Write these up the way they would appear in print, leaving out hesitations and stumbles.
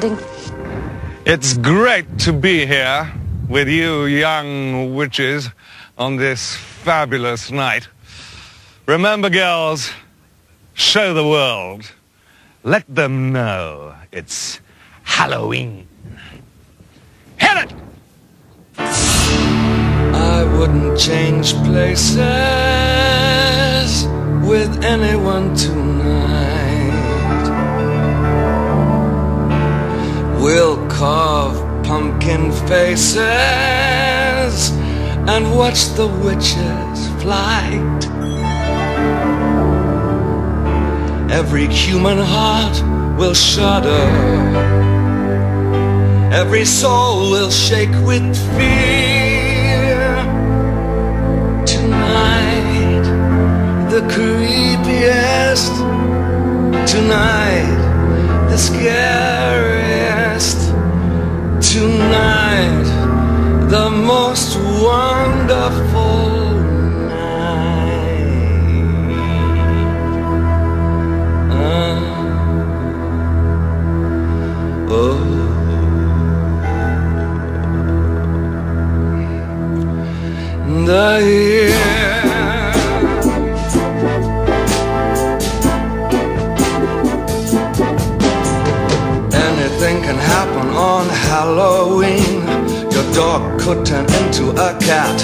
ending. It's great to be here with you young witches on this fabulous night. Remember, girls, show the world. Let them know it's Halloween. Hit it! I wouldn't change places with anyone tonight. We'll carve pumpkin faces and watch the witches' flight. Every human heart will shudder. Every soul will shake with fear. Tonight, the creepiest. Tonight, the scariest. Tonight, the most wonderful night. The year anything can happen on Halloween. Your dog could turn into a cat.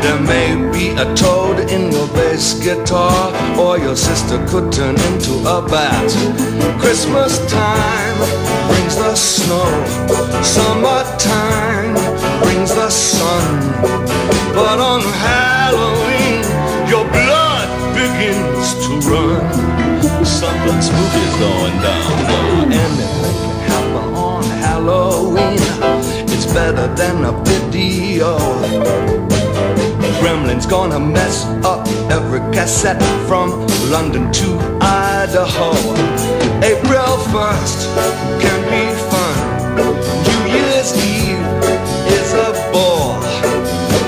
There may be a toad in your bass guitar, or your sister could turn into a bat. Christmas time brings the snow. Summertime brings the sun. But on Halloween, your blood begins to run. Something spooky's going down. Anything can happen on Halloween. It's better than a video. Gremlin's gonna mess up every cassette from London to Idaho. April 1st can be fun. New Year's Eve is a bore.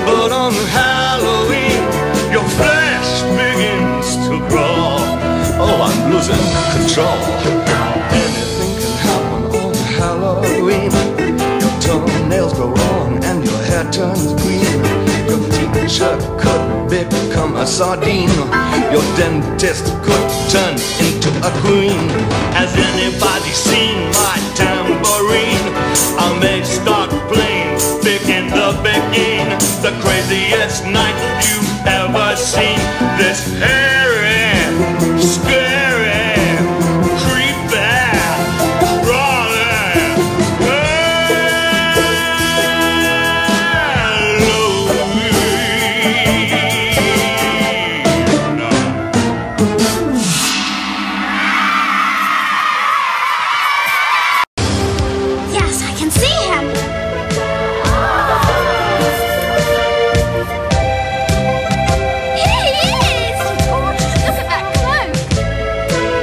But on Halloween, your flesh begins to crawl. Oh, I'm losing control. Anything can happen on Halloween. Your toenails grow long and your hair turns green. Your teacher could become a sardine. Your dentist could turn into a queen. Has anybody seen my tambourine? I may start playing big in the beginning. The craziest night you've ever seen. This hairy, scary, creepy, crawling Yes, I can see him. Here he is! Oh, look at that cloak.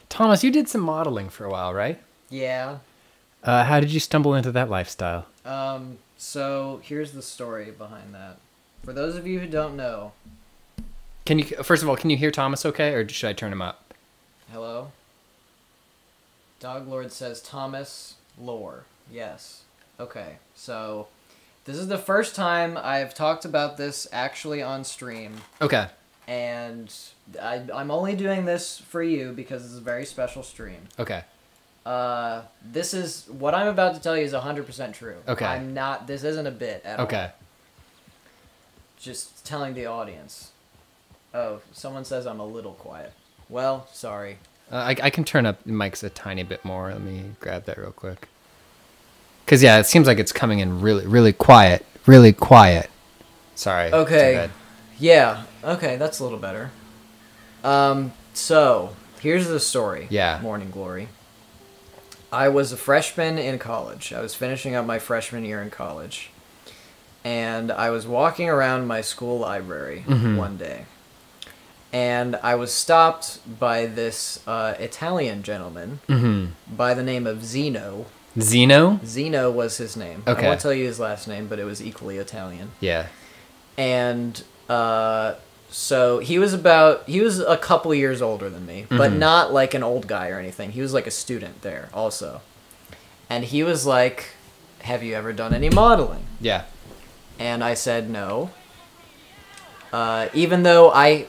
Thomas, you did some modeling for a while, right? Yeah. How did you stumble into that lifestyle? So here's the story behind that. For those of you who don't know, Can you first of all, can you hear Thomas okay, or should I turn him up? hello? Dog Lord says Thomas Lore. Yes. Okay. So this is the first time I've talked about this actually on stream, Okay. and I'm only doing this for you because it's a very special stream. Okay. This is what I'm about to tell you is 100% true. Okay. I'm not. This isn't a bit at all. Okay. Just telling the audience. Oh, someone says I'm a little quiet. Well, sorry. I can turn up the mics a tiny bit more. Let me grab that real quick. Because, yeah, it seems like it's coming in really, really quiet. Really quiet. Sorry. Okay. Too bad. Yeah. Okay, that's a little better. So here's the story. Yeah. Morning Glory. I was a freshman in college. I was finishing up my freshman year in college. And I was walking around my school library one day. And I was stopped by this Italian gentleman by the name of Zeno. Zeno? Zeno was his name. Okay. I won't tell you his last name, but it was equally Italian. Yeah. And so he was a couple years older than me, but not like an old guy or anything. He was like a student there also. And he was like, "Have you ever done any modeling?" Yeah. And I said no. Even though I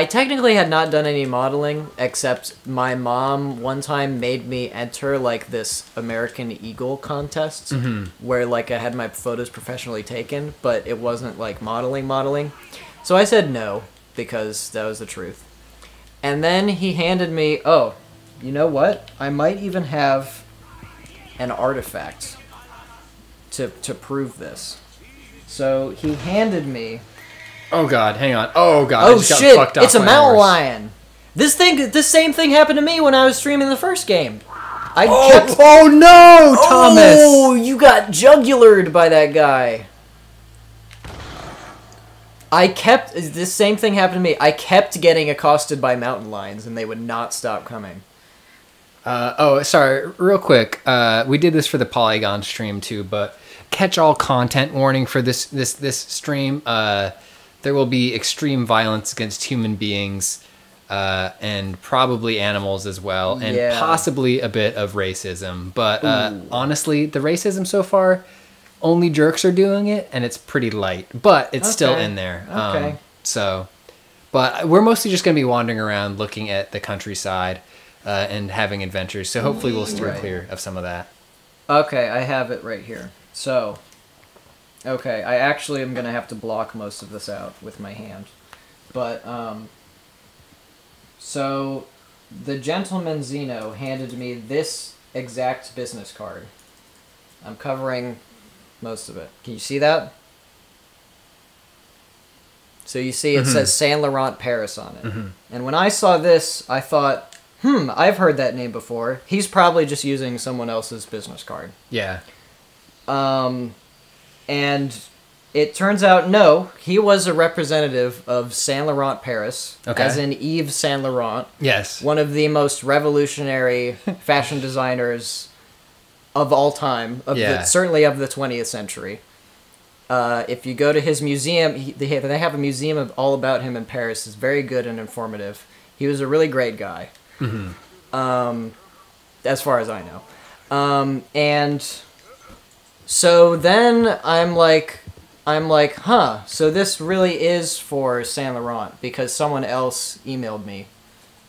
technically had not done any modeling, except my mom one time made me enter like this American Eagle contest where like I had my photos professionally taken, but it wasn't like modeling. So I said no because that was the truth. And then he handed me, oh, you know what? I might even have an artifact to prove this. So he handed me. Oh god, hang on. Oh god. I Oh just got shit! fucked off It's a by mountain horse. lion. This same thing happened to me when I was streaming the first game. Oh no, Thomas! Oh, you got jugulared by that guy. This same thing happened to me. I kept getting accosted by mountain lions, and they would not stop coming. Sorry, real quick. We did this for the Polygon stream too, but catch-all content warning for this stream. There will be extreme violence against human beings, and probably animals as well, and Yeah. possibly a bit of racism. But honestly, the racism so far, only jerks are doing it, and it's pretty light. But it's still Okay. in there. Okay. But we're mostly just going to be wandering around, looking at the countryside, and having adventures. So hopefully we'll steer Right. clear of some of that. Okay, I have it right here. So, okay, I actually am gonna have to block most of this out with my hand. But, so, the gentleman Zeno handed me this exact business card. I'm covering most of it. Can you see that? So you see it says Saint Laurent Paris on it. And when I saw this, I thought, I've heard that name before. He's probably just using someone else's business card. Yeah. And it turns out, no, he was a representative of Saint Laurent Paris, Okay. as in Yves Saint Laurent, Yes. one of the most revolutionary fashion designers of all time, Yeah. certainly of the 20th century. If you go to his museum, they have a museum all about him in Paris. It's very good and informative. He was a really great guy, as far as I know. And so then I'm like, huh, so this really is for Saint Laurent, because someone else emailed me.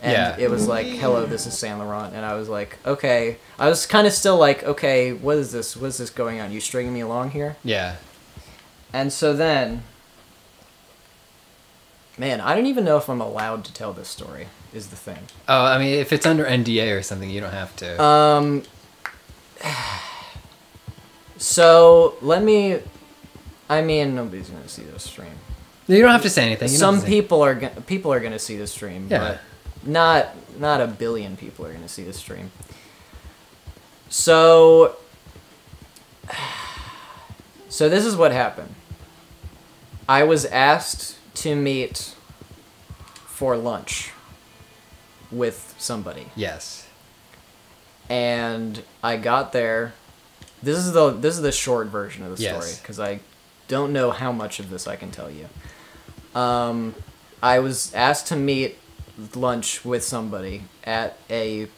And Yeah. it was like, hello, this is Saint Laurent. And I was like, okay. I was kind of still like, okay, what is this? What is this going on? You stringing me along here? Yeah. And so then, man, I don't even know if I'm allowed to tell this story, is the thing. Oh, I mean, if it's under NDA or something, you don't have to. So let me. I mean, nobody's gonna see this stream. You don't have to say anything. You don't Some have to say- people are gonna see this stream, Yeah. but not a billion people are gonna see this stream. So this is what happened. I was asked to meet for lunch with somebody. Yes. And I got there. This is the short version of the story, Yes. because I don't know how much of this I can tell you. I was asked to meet lunch with somebody at a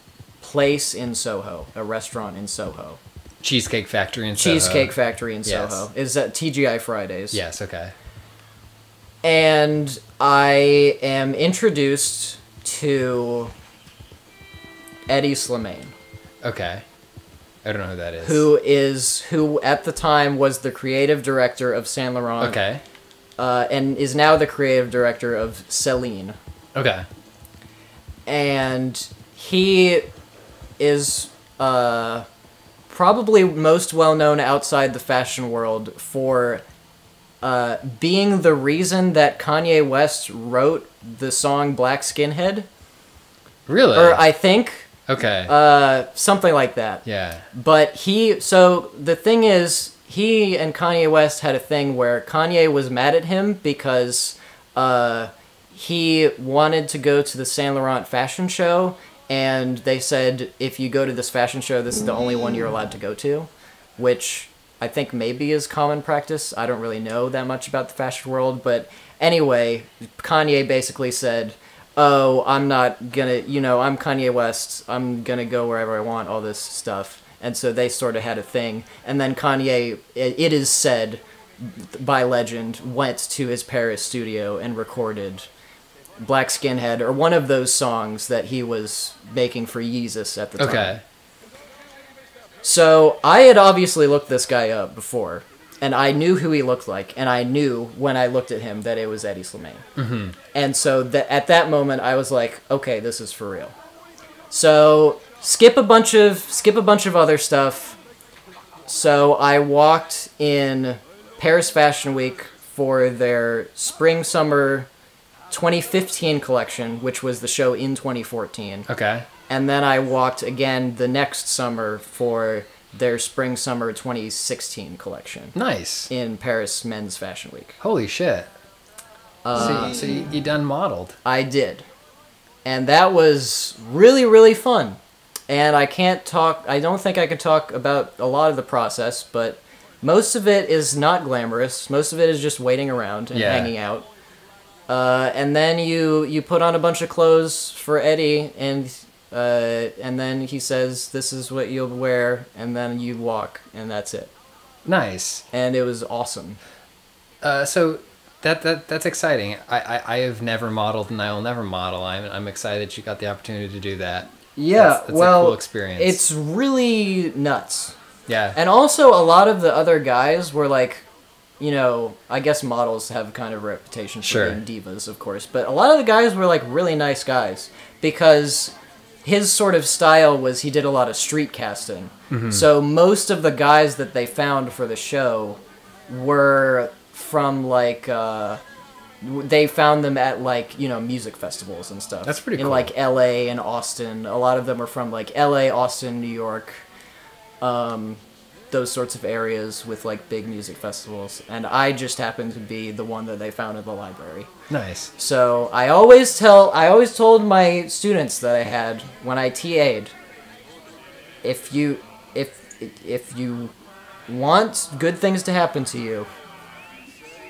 place in Soho, a restaurant in Soho. Cheesecake Factory in Soho. Cheesecake Factory in Yes. Soho. Is at TGI Fridays. Yes, okay. And I am introduced to Eddie Slimane. Okay. I don't know who that is. Who at the time was the creative director of Saint Laurent. Okay. And is now the creative director of Celine. Okay. And he is probably most well known outside the fashion world for being the reason that Kanye West wrote the song Black Skinhead. Really? Or I think Okay. something like that. Yeah. But so the thing is, he and Kanye West had a thing where Kanye was mad at him because he wanted to go to the Saint Laurent fashion show, and they said, if you go to this fashion show, this is the only one you're allowed to go to, which I think maybe is common practice. I don't really know that much about the fashion world, but anyway, Kanye basically said, oh, I'm not gonna, I'm Kanye West, I'm gonna go wherever I want, all this stuff. And so they sort of had a thing. And then Kanye, it is said by legend, went to his Paris studio and recorded Black Skinhead, or one of those songs that he was making for Yeezus at the time. Okay. So I had obviously looked this guy up before, and I knew who he looked like, and I knew when I looked at him that it was Eddie Slimane. Mm-hmm. And so at that moment, I was like, okay, this is for real. So skip a bunch of other stuff. So I walked in Paris Fashion Week for their Spring/Summer 2015 collection, which was the show in 2014. Okay. And then I walked again the next summer for their Spring/Summer 2016 collection Nice. in Paris Men's Fashion Week. Holy shit. So you done modeled. I did. And that was really, really fun. And I don't think I can talk about a lot of the process, but most of it is not glamorous. Most of it is just waiting around and hanging out. And then you put on a bunch of clothes for Eddie, and then he says, this is what you'll wear, and then you walk, and that's it. Nice. And it was awesome. So that's exciting. I have never modeled, and I will never model. I'm excited that you got the opportunity to do that. That's a cool experience. It's really nuts. Yeah. And also, a lot of the other guys were like, I guess models have kind of a reputation for being divas, of course, but a lot of the guys were like really nice guys, because his sort of style was he did a lot of street casting. Mm-hmm. So most of the guys that they found for the show were from like they found them at like music festivals and stuff. That's pretty cool. In like LA and Austin. A lot of them are from like LA, Austin, New York, those sorts of areas with like big music festivals, and I just happened to be the one that they found at the library. Nice. So I always told my students that I had when I TA'd, if you want good things to happen to you,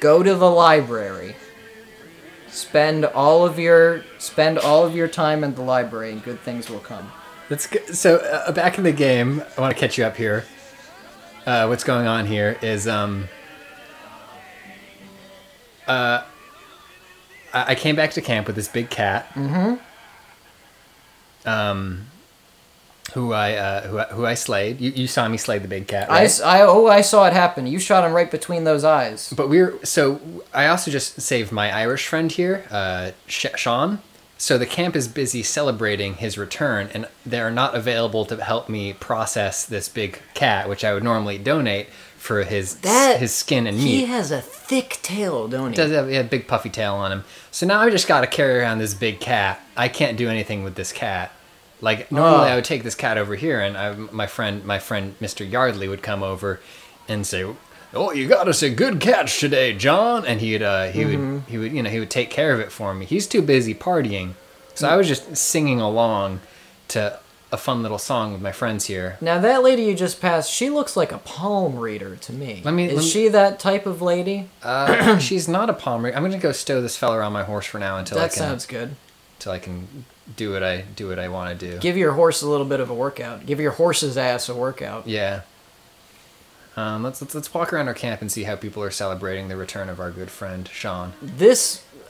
go to the library. Spend all of your time in the library, and good things will come. That's good. So back in the game, I want to catch you up here. What's going on here is I came back to camp with this big cat. Mm-hmm. Who I slayed. You saw me slay the big cat, right? I saw it happen. You shot him right between those eyes. But I also just saved my Irish friend here, Sean. So the camp is busy celebrating his return, and they're not available to help me process this big cat, which I would normally donate for his skin and meat. He has a thick tail, don't he? Does have a big puffy tail on him. So now I just got to carry around this big cat. I can't do anything with this cat. Like normally I would take this cat over here, and my friend Mr. Yardley would come over and say, "Oh, you got us a good catch today, John," and he would take care of it for me. He's too busy partying, so I was just singing along to a fun little song with my friends here. Now that lady you just passed, she looks like a palm reader to me. Is she that type of lady? She's not a palm reader. I'm gonna go stow this fella on my horse for now until that sounds good. Until I can do what I want to do. Give your horse a little bit of a workout. Give your horse's ass a workout. Yeah. Let's walk around our camp and see how people are celebrating the return of our good friend Sean.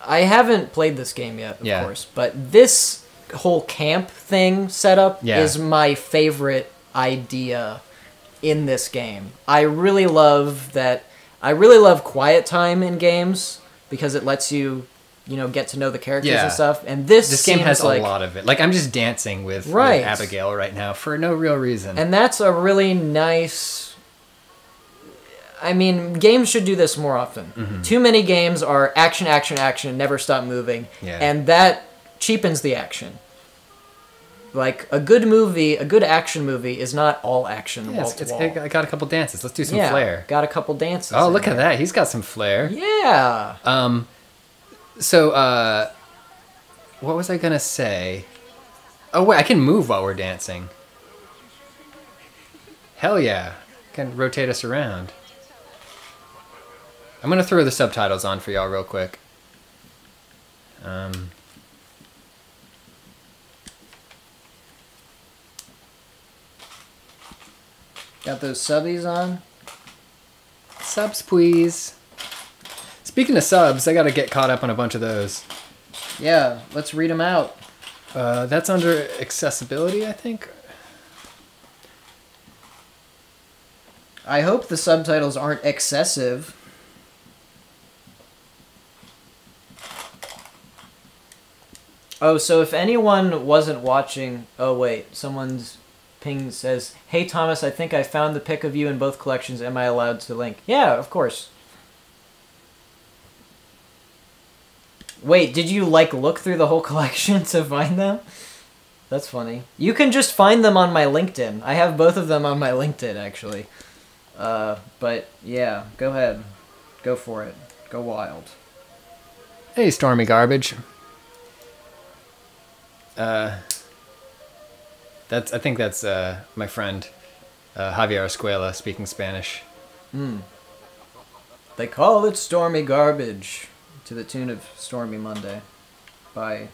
I haven't played this game yet, of course, but this whole camp thing setup is my favorite idea in this game. I really love that. I really love quiet time in games because it lets you, get to know the characters and stuff. And this game has like, a lot of it. Like I'm just dancing with Abigail right now for no real reason. And that's a really nice. I mean, games should do this more often. Too many games are action, action, action, never stop moving, Yeah. and that cheapens the action. Like, a good movie, a good action movie is not all action Yeah, wall to wall. I got a couple dances. Let's do some Yeah, flair. got a couple dances. Oh, in look at there. that. He's got some flair. Yeah. So, what was I gonna say? Oh wait, I can move while we're dancing. Hell yeah. Can rotate us around. I'm gonna throw the subtitles on for y'all real quick. Got those subbies on. Subs, please. Speaking of subs, I gotta get caught up on a bunch of those. Yeah, let's read them out. That's under accessibility, I think. I hope the subtitles aren't excessive. Oh, so if anyone wasn't watching... Oh, wait. Someone's ping says, "Hey, Thomas, I think I found the pic of you in both collections. Am I allowed to link?" Yeah, of course. Wait, did you, like, look through the whole collection to find them? That's funny. You can just find them on my LinkedIn. I have both of them on my LinkedIn, actually. But, yeah, go ahead. Go for it. Go wild. Hey, Stormy Garbage. I think that's my friend Javier Escuela speaking Spanish. They call it Stormy Garbage, to the tune of Stormy Monday, by,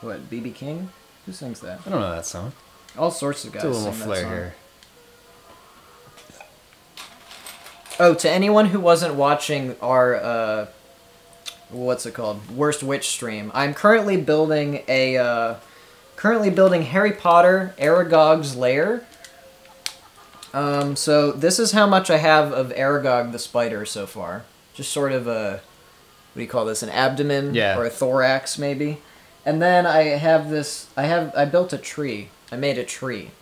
what, B.B. King? Who sings that? I don't know that song. All sorts of guys Do a little sing that flair song. here. Oh, to anyone who wasn't watching our, what's it called? Worst Witch stream, I'm currently building Harry Potter Aragog's Lair. So this is how much I have of Aragog the spider so far. Just sort of a, what do you call this, an abdomen? Yeah. Or a thorax, maybe? And then I have this, I built a tree. I made a tree.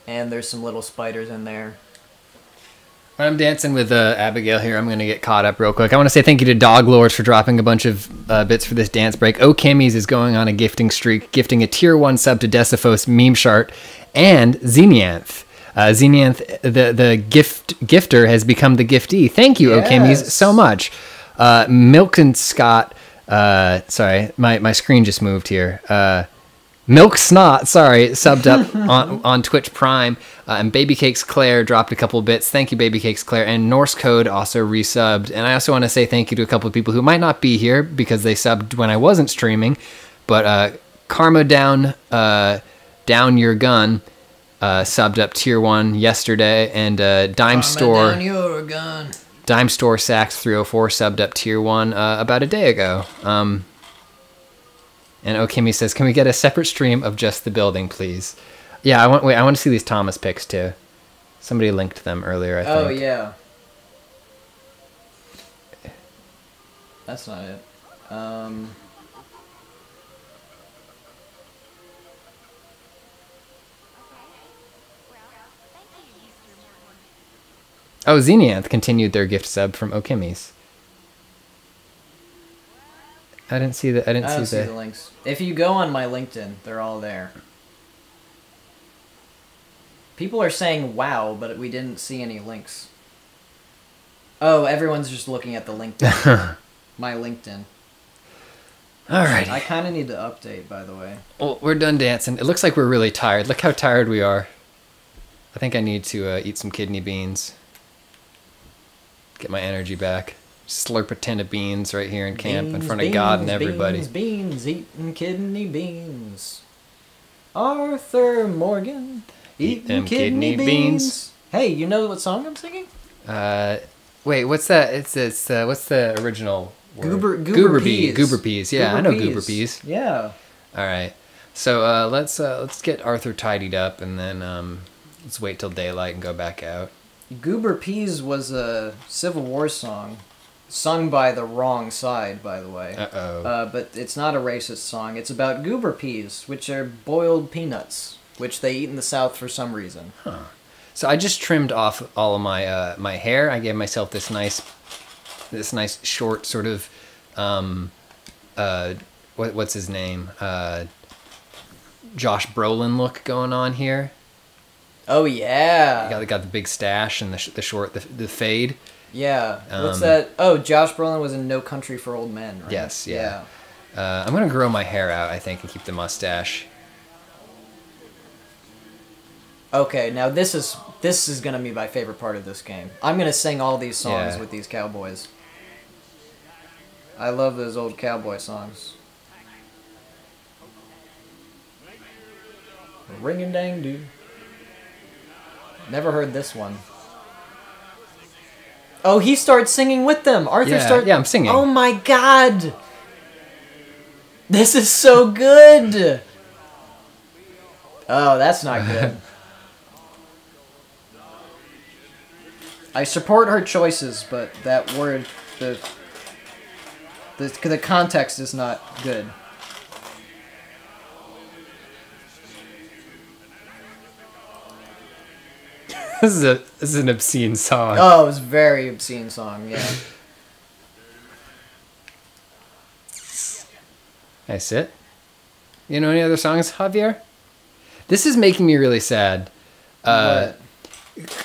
And there's some little spiders in there. When I'm dancing with Abigail here, I'm going to get caught up real quick. I want to say thank you to Dog Lords for dropping a bunch of bits for this dance break. O'Kimmy's is going on a gifting streak, gifting a tier 1 sub to Deciphos, Meme Shart, and Xenianth. Xenianth, the gifter, has become the giftee. Thank you, Yes. O'Kimmy's, so much. Milk and Scott, sorry, my screen just moved here. Milk Snot, sorry, subbed up on Twitch Prime. And Baby Cakes Claire dropped a couple bits. Thank you, Baby Cakes Claire. And Norse Code also resubbed. And I also want to say thank you to a couple of people who might not be here because they subbed when I wasn't streaming. But Karma Down Your Gun subbed up tier 1 yesterday. And Dime Store Sax 304 subbed up tier 1 about a day ago. And Okimi says, "Can we get a separate stream of just the building, please?" Yeah, I want to see these Thomas pics too. Somebody linked them earlier, I think. Oh, yeah. That's not it. Oh, Xenianth continued their gift sub from Okimi's. I didn't see the. I don't see the links. If you go on my LinkedIn, they're all there. People are saying wow, but we didn't see any links. Oh, everyone's just looking at the LinkedIn. My LinkedIn. All right. I kind of need to update, by the way. Well, we're done dancing. It looks like we're really tired. Look how tired we are. I think I need to eat some kidney beans. Get my energy back. Slurp a tin of beans right here in camp in front of God and everybody. Beans, eating kidney beans. Arthur Morgan, Eat them kidney kidney beans. beans. Hey, you know what song I'm singing? Wait, what's that? It's what's the original word? Goober peas. Goober peas. Yeah, Goober I know peas. goober peas. Yeah. All right. So let's get Arthur tidied up and then let's wait till daylight and go back out. Goober Peas was a Civil War song, sung by the wrong side, by the way. Uh-oh. But it's not a racist song. It's about goober peas, which are boiled peanuts, which they eat in the South for some reason. So I just trimmed off all of my my hair. I gave myself this nice short sort of what's his name? Josh Brolin look going on here. Oh yeah. Got the big stash and the short the fade. Yeah. What's that? Oh, Josh Brolin was in No Country for Old Men, right? Yes, yeah. I'm gonna grow my hair out, I think, and keep the mustache. Okay, now this is gonna be my favorite part of this game. I'm gonna sing all these songs with these cowboys. I love those old cowboy songs. Ring and dang doo. Never heard this one. Oh, he starts singing with them. Arthur starts. Yeah, I'm singing. Oh my god! This is so good. Oh, that's not good. I support her choices, but that word, the context is not good. This is an obscene song. Oh, it was a very obscene song, yeah. That's it. You know any other songs, Javier? This is making me really sad. What?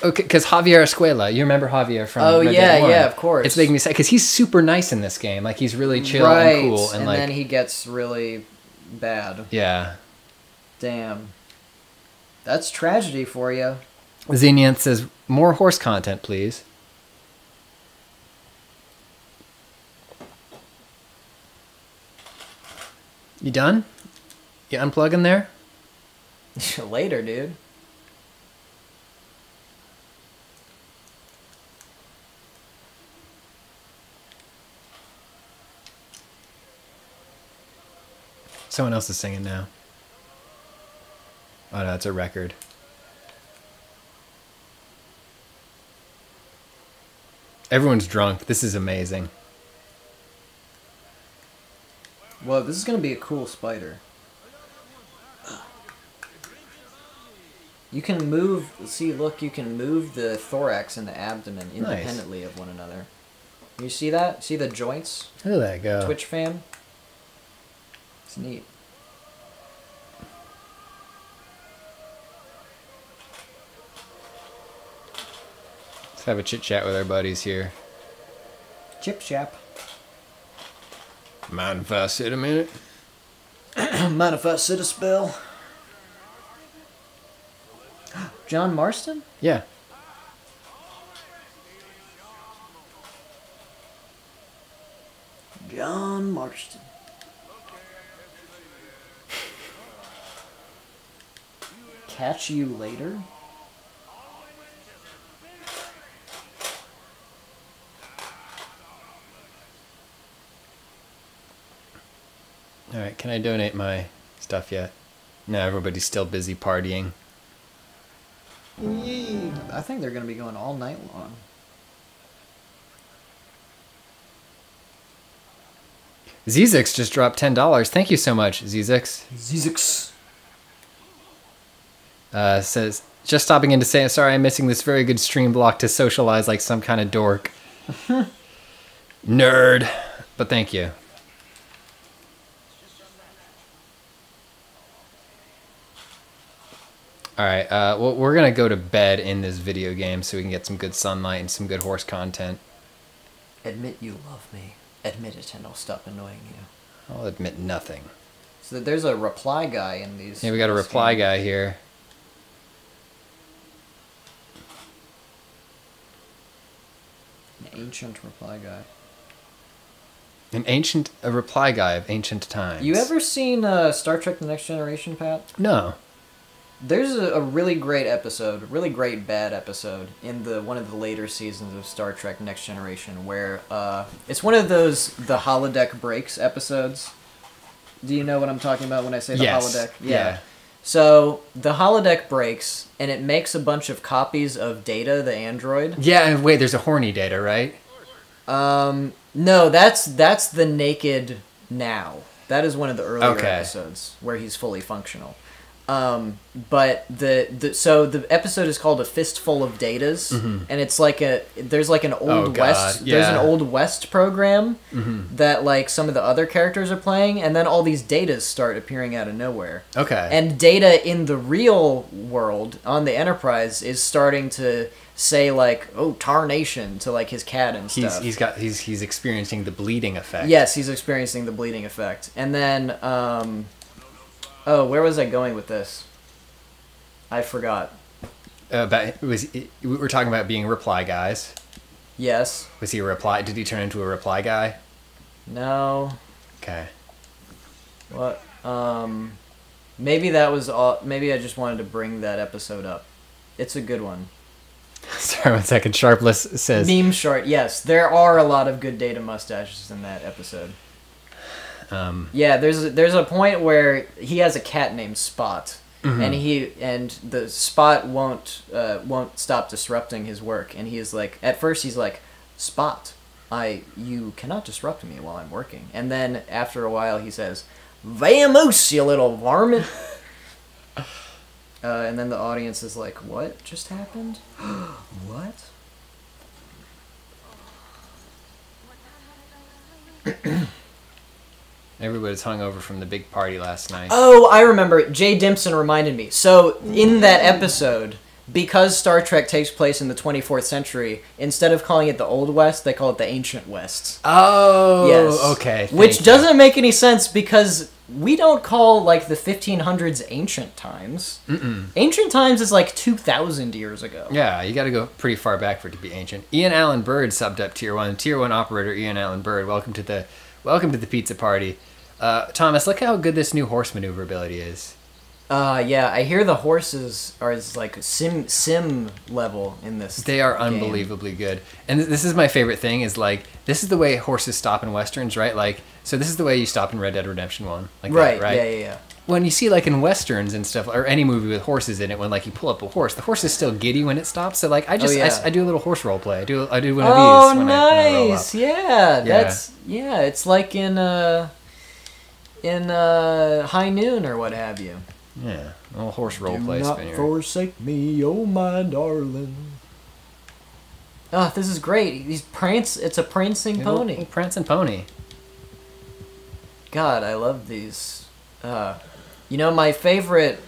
Okay, because Javier Escuela, you remember Javier from Oh, Red yeah, Dead 1. yeah, of course. It's making me sad because he's super nice in this game. Like he's really chill Right, and cool, and like then he gets really bad. yeah. Damn. That's tragedy for you. Xenianth says more horse content, please. You done? You unplugging there? Later, dude. Someone else is singing now. Oh no, it's a record. Everyone's drunk. This is amazing. Well, this is gonna be a cool spider. You can move. See, look, you can move the thorax and the abdomen independently of one another. You see that? See the joints? Look at that go. Twitch fan. It's neat. Let's have a chit chat with our buddies here. Chip chap. Mind if I sit a minute? Mind if I sit a spell? John Marston? Yeah. John Marston. Catch you later? Alright, can I donate my stuff yet? No, everybody's still busy partying. I think they're going to be going all night long. Zizix just dropped $10. Thank you so much, Zizix. Zizix. Says, just stopping in to say, sorry I'm missing this very good stream block to socialize like some kind of dork. Nerd. But thank you. Alright, well, we're going to go to bed in this video game so we can get some good sunlight and some good horse content. Admit you love me. Admit it and I'll stop annoying you. I'll admit nothing. So there's a reply guy in these. Yeah, we got a reply game. guy here. An ancient reply guy. A reply guy of ancient times. You ever seen Star Trek The Next Generation, Pat? No. There's a really great episode, really great bad episode in one of the later seasons of Star Trek Next Generation where it's one of those the holodeck breaks episodes. Do you know what I'm talking about when I say the holodeck? Yeah. So the holodeck breaks and it makes a bunch of copies of Data, the android. Yeah, and wait, there's a horny Data, right? No, that's the Naked Now. That is one of the earlier Okay. episodes where he's fully functional. But so the episode is called A Fistful of Datas, and it's like there's like an old west there's an old west program that like some of the other characters are playing, and then all these datas start appearing out of nowhere. Okay. And Data in the real world on the Enterprise is starting to say like, "Oh, tarnation" to like his cat and stuff. He's experiencing the bleeding effect. Yes, he's experiencing the bleeding effect. And then oh, where was I going with this? I forgot. We were talking about being reply guys. Yes. Was he a reply? Did he turn into a reply guy? No. Okay. What? Maybe that was all. Maybe I just wanted to bring that episode up. It's a good one. Sorry, 1 second. Sharpless says Meme short. Yes, there are a lot of good Data mustaches in that episode. Yeah, there's a point where he has a cat named Spot, and the Spot won't stop disrupting his work, and he is like, at first he's like, Spot, you cannot disrupt me while I'm working, and then after a while he says, Vamoose, you little varmint. And then the audience is like, what just happened? What? everybody's hungover from the big party last night. Oh, I remember. Jay Dimpson reminded me. So, in that episode, because Star Trek takes place in the 24th century, instead of calling it the Old West, they call it the Ancient West. Oh, yes. Okay. Which doesn't make any sense because we don't call, like, the 1500s ancient times. Ancient times is, like, 2,000 years ago. Yeah, you gotta go pretty far back for it to be ancient. Ian Allen Bird subbed up Tier 1. Tier 1 operator Ian Allen Bird, welcome to the pizza party. Thomas, look how good this new horse maneuverability is. Yeah, I hear the horses are like sim level in this. They are game. unbelievably good. And this is my favorite thing is like, this is the way horses stop in Westerns, right? Like, so this is the way you stop in Red Dead Redemption 1. Like right, that, right? Yeah. When you see like in Westerns and stuff, or any movie with horses in it, when like you pull up a horse, the horse is still giddy when it stops. So like, I do a little horse role play. I do one of these when I roll up. Nice. Yeah, that's, it's like in High Noon or what have you. Yeah, a little horse role play Do not spinner. forsake me, oh my darling. Oh, this is great. It's a prancing pony. Little prancing pony. God, I love these. One of my favorite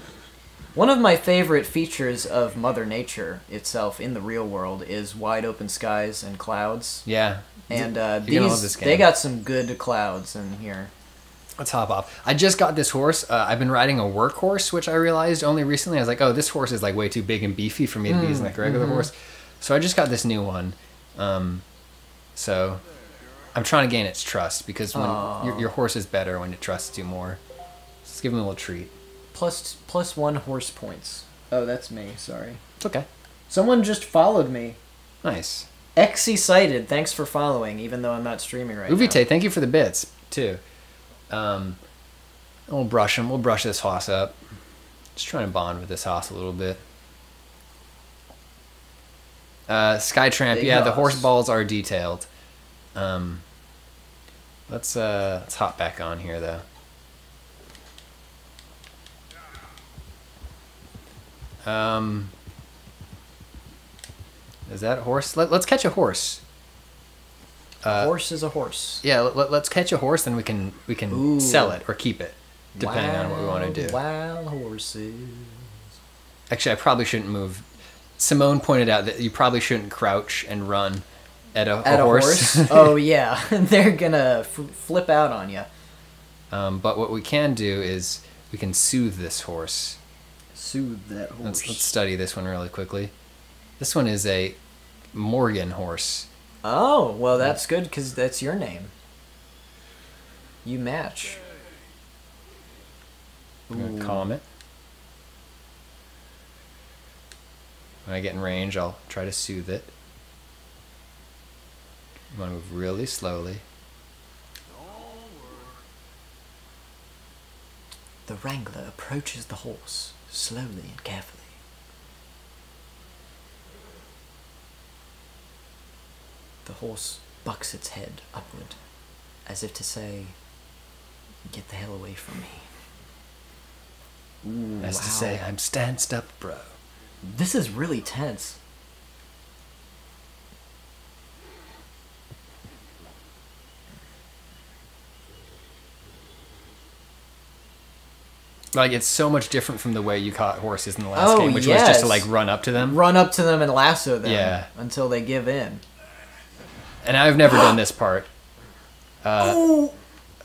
features of Mother Nature itself in the real world is wide open skies and clouds. Yeah. And You're gonna love this game. they got some good clouds in here. Let's hop off. I just got this horse. I've been riding a workhorse, which I realized only recently. I was like, oh, this horse is like way too big and beefy for me to be using like a regular horse. So I just got this new one. So I'm trying to gain its trust because when your horse is better when it trusts you more. Let's give him a little treat. Plus 1 horse points. Oh, that's me. Sorry. It's okay. Someone just followed me. Nice. Excited. Thanks for following, even though I'm not streaming right now. Uvite, thank you for the bits too. We'll brush him. We'll brush this hoss up. Just trying to bond with this hoss a little bit. Skytramp, Big yeah, the hoss. horse balls are detailed. Let's hop back on here though. Is that a horse? Let's catch a horse. A horse is a horse. Yeah, let's catch a horse, then we can Ooh. sell it or keep it, depending on what we want to do. Wild horses. Actually, I probably shouldn't move. Simone pointed out that you probably shouldn't crouch and run at a horse. Oh yeah, they're gonna flip out on you. But what we can do is we can soothe this horse. Soothe that horse. Let's study this one really quickly. This one is a Morgan horse. Oh, well, that's good because that's your name. You match. I'm gonna calm it. When I get in range, I'll try to soothe it. You want to move really slowly. The wrangler approaches the horse slowly and carefully. The horse bucks its head upward, as if to say, "Get the hell away from me." As to wow. say, I'm stanced up, bro. This is really tense. Like, it's so much different from the way you caught horses in the last Oh, game, which was just to, yes. like, run up to them. Run up to them and lasso them Yeah. until they give in. And I've never done this part. Oh,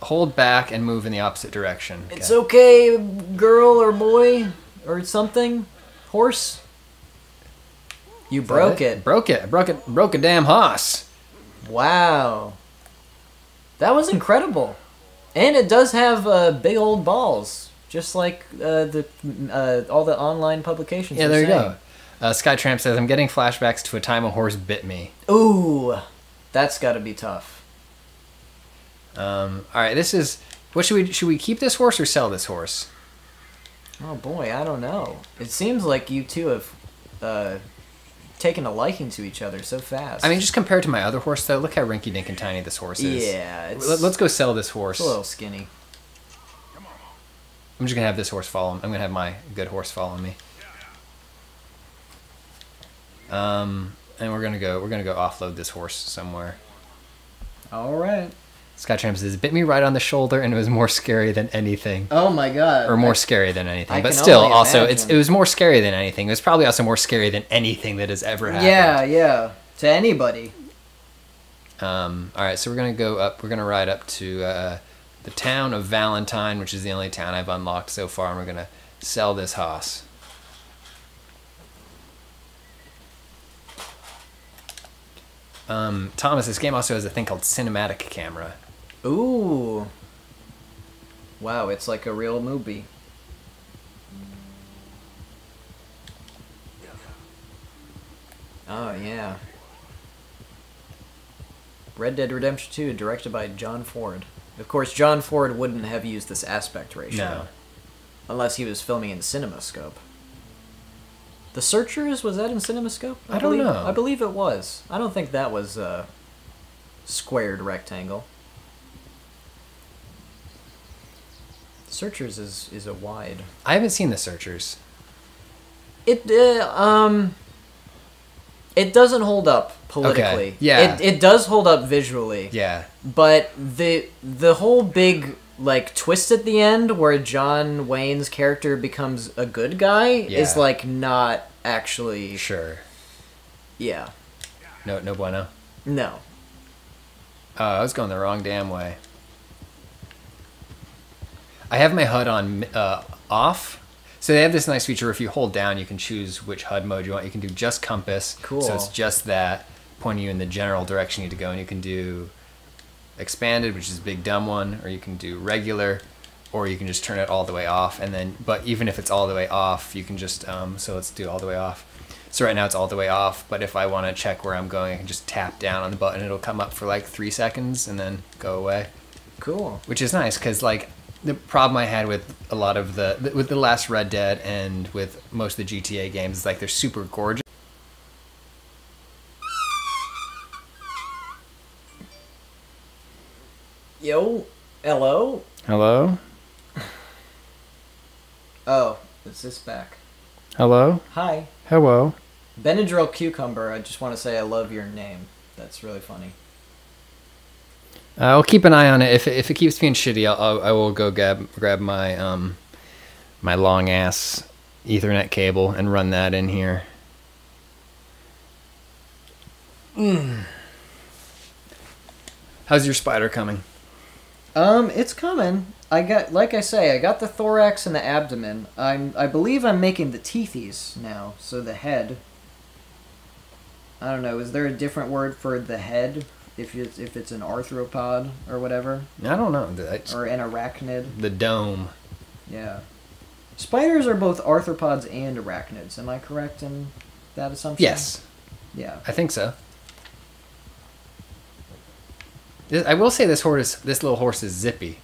Hold back and move in the opposite direction. it's okay, girl or boy or something. Horse. You broke it. Broke it. Broke a damn hoss. Wow. That was incredible. And it does have big old balls, just like all the online publications. Yeah, were there you saying. go. Skytramp says, I'm getting flashbacks to a time a horse bit me. Ooh, that's got to be tough. All right, this is... What should we keep this horse or sell this horse? Oh boy, I don't know. It seems like you two have taken a liking to each other so fast. I mean, just compared to my other horse, though, look how rinky-dink and tiny this horse is. yeah, it's, Let's go sell this horse. it's a little skinny. I'm just gonna have this horse follow him. I'm gonna have my good horse follow me. And we're gonna go offload this horse somewhere. All right. Skytramp says, bit me right on the shoulder and it was more scary than anything. Oh my god. Or more scary than anything. I But can still, only also, imagine. it was more scary than anything. It was probably also more scary than anything that has ever happened. Yeah. To anybody. Alright, so we're gonna go up, we're gonna ride up to the town of Valentine, which is the only town I've unlocked so far, and we're gonna sell this hoss. Thomas, this game also has a thing called cinematic camera. Ooh. Wow, it's like a real movie. Oh, yeah. Red Dead Redemption 2, directed by John Ford. Of course, John Ford wouldn't have used this aspect ratio. No. Unless he was filming in CinemaScope. The Searchers, was that in CinemaScope? I don't know. I believe it was. I don't think that was a squared rectangle. Searchers is a wide. I haven't seen The Searchers. It doesn't hold up politically. Okay, yeah. It does hold up visually. Yeah. But the whole big like twist at the end where John Wayne's character becomes a good guy is Yeah. like not actually Sure. yeah. No bueno. No. I was going the wrong damn way. I have my HUD on off. So they have this nice feature where if you hold down, you can choose which HUD mode you want. You can do just compass. Cool. So it's just that, pointing you in the general direction you need to go. And you can do expanded, which is a big dumb one, or you can do regular, or you can just turn it all the way off. And then, but even if it's all the way off, you can just, so let's do all the way off. So right now it's all the way off, but if I want to check where I'm going, I can just tap down on the button. It'll come up for like 3 seconds and then go away. Cool. Which is nice, because like the problem I had with a lot of with the last Red Dead and with most of the GTA games is like they're super gorgeous. Yo, hello? Hello? Oh, is this back? Hello? Hi. Hello? Benadryl Cucumber, I just want to say I love your name. That's really funny. I'll keep an eye on it. If it keeps being shitty, I will go grab my my long ass Ethernet cable and run that in here. How's your spider coming? It's coming. I got, like I say, I got the thorax and the abdomen. I believe I'm making the teethies now, so the head. I don't know. Is there a different word for the head if it's an arthropod or whatever, I don't know. or an arachnid? The dome. Yeah. Spiders are both arthropods and arachnids. Am I correct in that assumption? Yes, Yeah. I think so. I will say this little horse is zippy.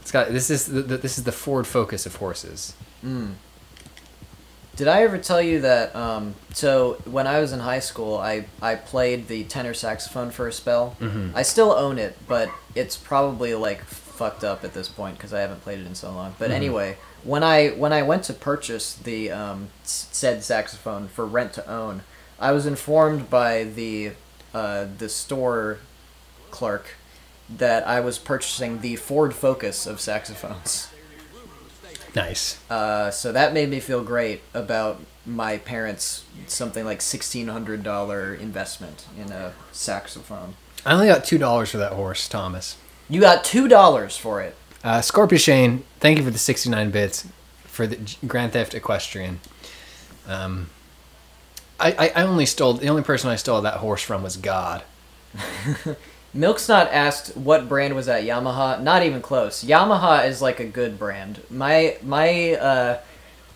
It's got this is the Ford Focus of horses. Mm. Did I ever tell you that? So when I was in high school, I played the tenor saxophone for a spell. Mhm. I still own it, but it's probably like fucked up at this point because I haven't played it in so long. But anyway, when I went to purchase the said saxophone for rent to own, I was informed by the store clerk that I was purchasing the Ford Focus of saxophones. Nice. So that made me feel great about my parents' something like $1,600 investment in a saxophone. I only got $2 for that horse, Thomas. You got $2 for it. Scorpio Shane, thank you for the 69 bits for the Grand Theft Equestrian. I only stole, the only person I stole that horse from was God. Milksnot asked what brand was that, Yamaha? Not even close. Yamaha is like a good brand. I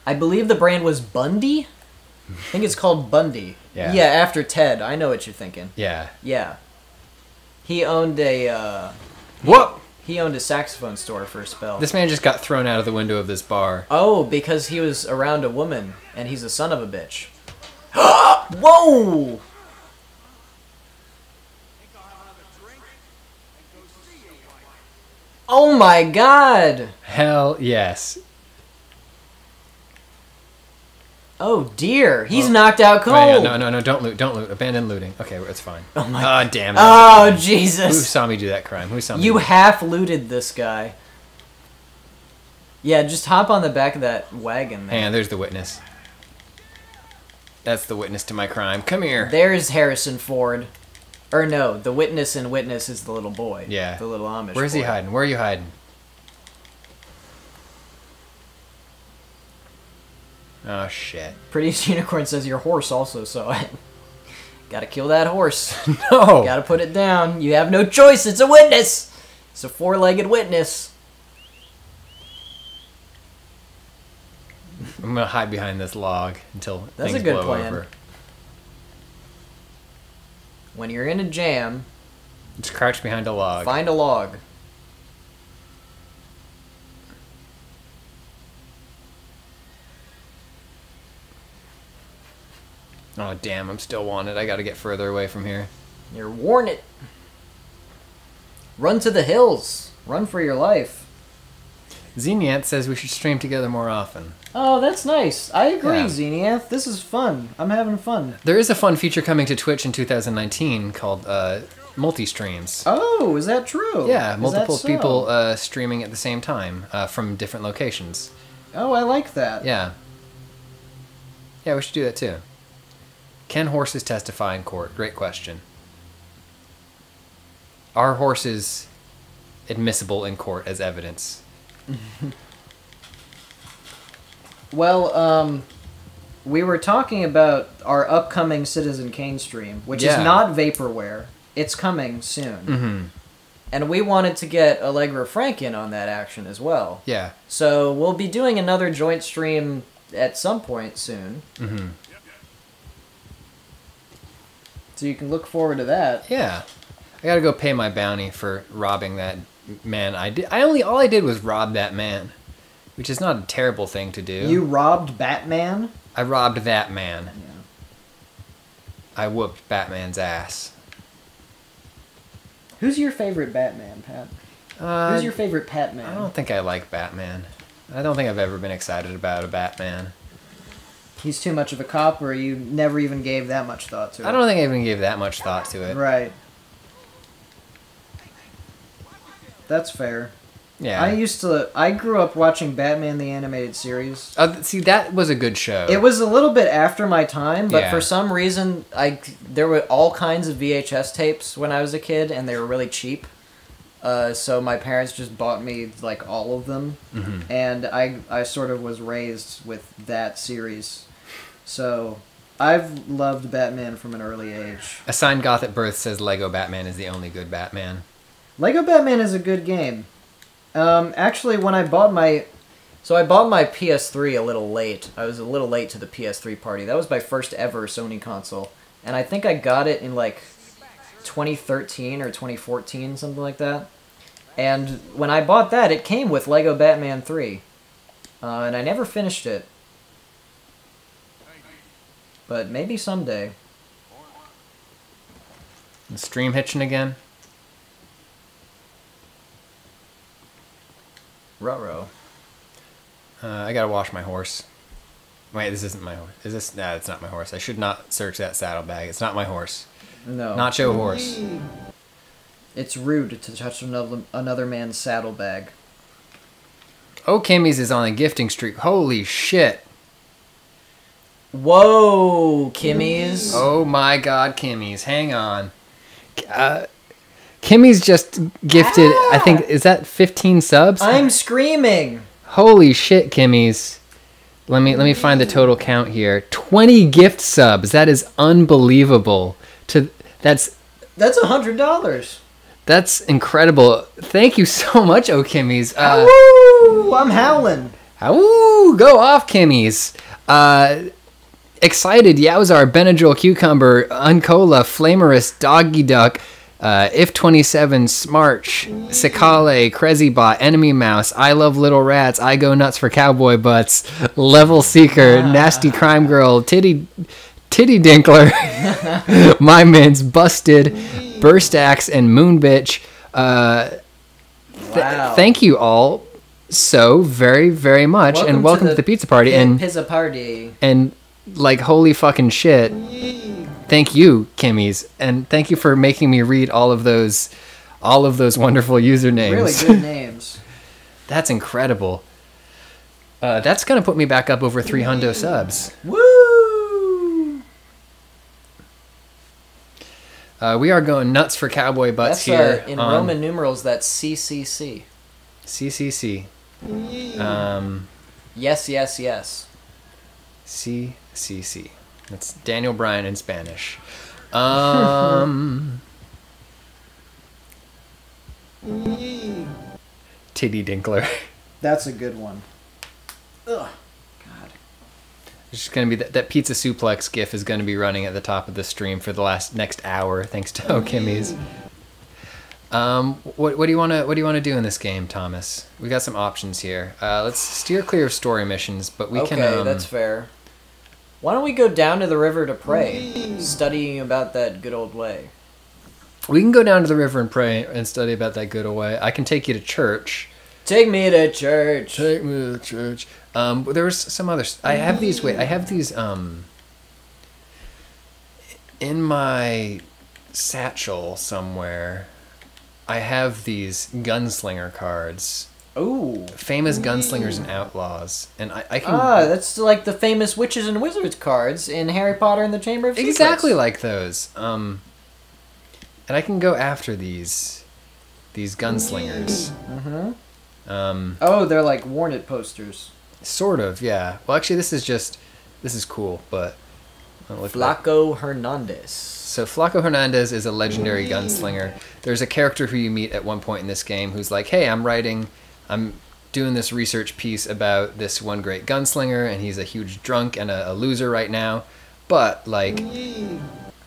believe the brand was Bundy? I think it's called Bundy. Yeah. Yeah, after Ted. I know what you're thinking. Yeah. Yeah. He owned a What? he owned a saxophone store for a spell. This man just got thrown out of the window of this bar. Oh, because he was around a woman and he's a son of a bitch. Whoa! Oh my god! Hell yes. Oh dear, he's knocked out cold. Hang on, no, don't loot, abandon looting. Okay, it's fine. Oh my God damn it. Oh Who Jesus! saw me do that crime? Who saw me? You do half looted this guy. Yeah, just hop on the back of that wagon there. Hang on, there's the witness. That's the witness to my crime. Come here. There's Harrison Ford. Or no, the witness in Witness is the little boy. Yeah. The little Amish Where's he boy. hiding? Where are you hiding? Oh shit. Prettiest Unicorn says your horse also saw it. Gotta kill that horse. No. Gotta put it down. You have no choice. It's a witness. It's a four-legged witness. I'm gonna hide behind this log until That's things a good blow plan. over. When you're in a jam, Just crouch behind a log. find a log. Oh damn, I'm still wanted. I gotta get further away from here. You're warned. Run to the hills. Run for your life. Xeniant says we should stream together more often. Oh, that's nice. I agree, Yeah. Xeniath. This is fun. I'm having fun. There is a fun feature coming to Twitch in 2019 called multi-streams. Oh, is that true? Yeah, Is multiple that so? people streaming at the same time from different locations. Oh, I like that. Yeah. Yeah, we should do that too. Can horses testify in court? Great question. Are horses admissible in court as evidence? Well, we were talking about our upcoming Citizen Kane stream, which Yeah. is not vaporware. It's coming soon. Mm-hmm. And we wanted to get Allegra Frank in on that action as well. Yeah. So we'll be doing another joint stream at some point soon. Mm-hmm. So you can look forward to that. Yeah. I gotta go pay my bounty for robbing that man. All I did was rob that man, which is not a terrible thing to do. You robbed Batman? I robbed that man. Yeah. I whooped Batman's ass. Who's your favorite Batman, Pat? Who's your favorite Patman? I don't think I like Batman. I don't think I've ever been excited about a Batman. He's too much of a cop, or you never even gave that much thought to it? I don't think I even gave that much thought to it. Right. That's fair. Yeah. I grew up watching Batman the Animated Series. See, that was a good show. It was a little bit after my time, but Yeah. for some reason, there were all kinds of VHS tapes when I was a kid, and they were really cheap. So my parents just bought me like all of them, and I sort of was raised with that series. So I've loved Batman from an early age. Assigned Goth at Birth says Lego Batman is the only good Batman. Lego Batman is a good game. Actually, when I bought my PS3 a little late. I was a little late to the PS3 party. That was my first ever Sony console, and I think I got it in like 2013 or 2014, something like that. And when I bought that, it came with Lego Batman 3, and I never finished it. but maybe someday. The stream hitching again. Ruh-roh. I gotta wash my horse. Wait, this isn't my horse. Is this? Nah, it's not my horse. I should not search that saddlebag. It's not my horse. No. Nacho horse. It's rude to touch another man's saddlebag. Oh, Kimmy's is on a gifting streak. Holy shit. Whoa, Kimmy's. Oh my god, Kimmy's. Hang on. Kimmy's just gifted, I think, is that 15 subs? I'm screaming. Holy shit, Kimmy's. Let me find the total count here. 20 gift subs. That is unbelievable. That's $100. That's incredible. Thank you so much, oh Kimmy's. Woo! I'm howling. Ooh, go off, Kimmy's. Excited, Yowzar, Benadryl, Cucumber, Uncola, Flamerous, Doggy Duck, If27, Smarch, Cicale, Crezybot, Enemy Mouse, I Love Little Rats, I Go Nuts for Cowboy Butts, Level Seeker, Nasty Crime Girl, Titty Dinkler, My Mints, Busted, Burst Axe, and Moon Bitch. Wow. Thank you all so very, very much, and welcome to the pizza party. Pizza party. And like, holy fucking shit. Thank you, Kimmy's, and thank you for making me read all of those wonderful usernames. Really good names. That's incredible. That's gonna put me back up over 300 subs. Woo! We are going nuts for Cowboy Butts That's here. in Roman numerals. That's CCC. CCC. Yes, yes, yes. CCC. That's Daniel Bryan in Spanish. Titty Dinkler. That's a good one. Ugh. God. It's just gonna be that pizza suplex gif is gonna be running at the top of the stream for the next hour, thanks to Kimmy's. What do you wanna do in this game, Thomas? We got some options here. Let's steer clear of story missions, but we can. Okay, that's fair. Why don't we go down to the river to pray, studying about that good old way? We can go down to the river and pray and study about that good old way. I can take you to church. Take me to church. Take me to church. There was some others. I have these. Wait, I have these. In my satchel somewhere, I have these gunslinger cards. Ooh. Famous gunslingers and outlaws, and I can. That's like the famous witches and wizards cards in Harry Potter and the Chamber of Secrets. Exactly like those. And I can go after these gunslingers. Oh, they're like warrant posters. Sort of, yeah. Well, actually, this is cool, but Flaco Hernandez. So Flaco Hernandez is a legendary gunslinger. There's a character who you meet at one point in this game who's like, "Hey, I'm doing this research piece about this one great gunslinger, and he's a huge drunk and a loser right now. But like,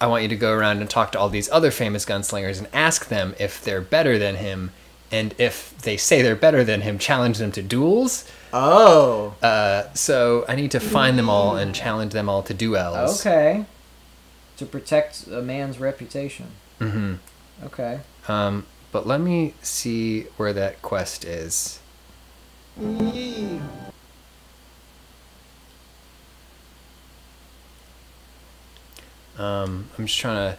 I want you to go around and talk to all these other famous gunslingers and ask them if they're better than him, and if they say they're better than him, challenge them to duels." Oh. So I need to find them all and challenge them all to duels. Okay. To protect a man's reputation. Mm-hmm. Okay. But let me see where that quest is. I'm just trying to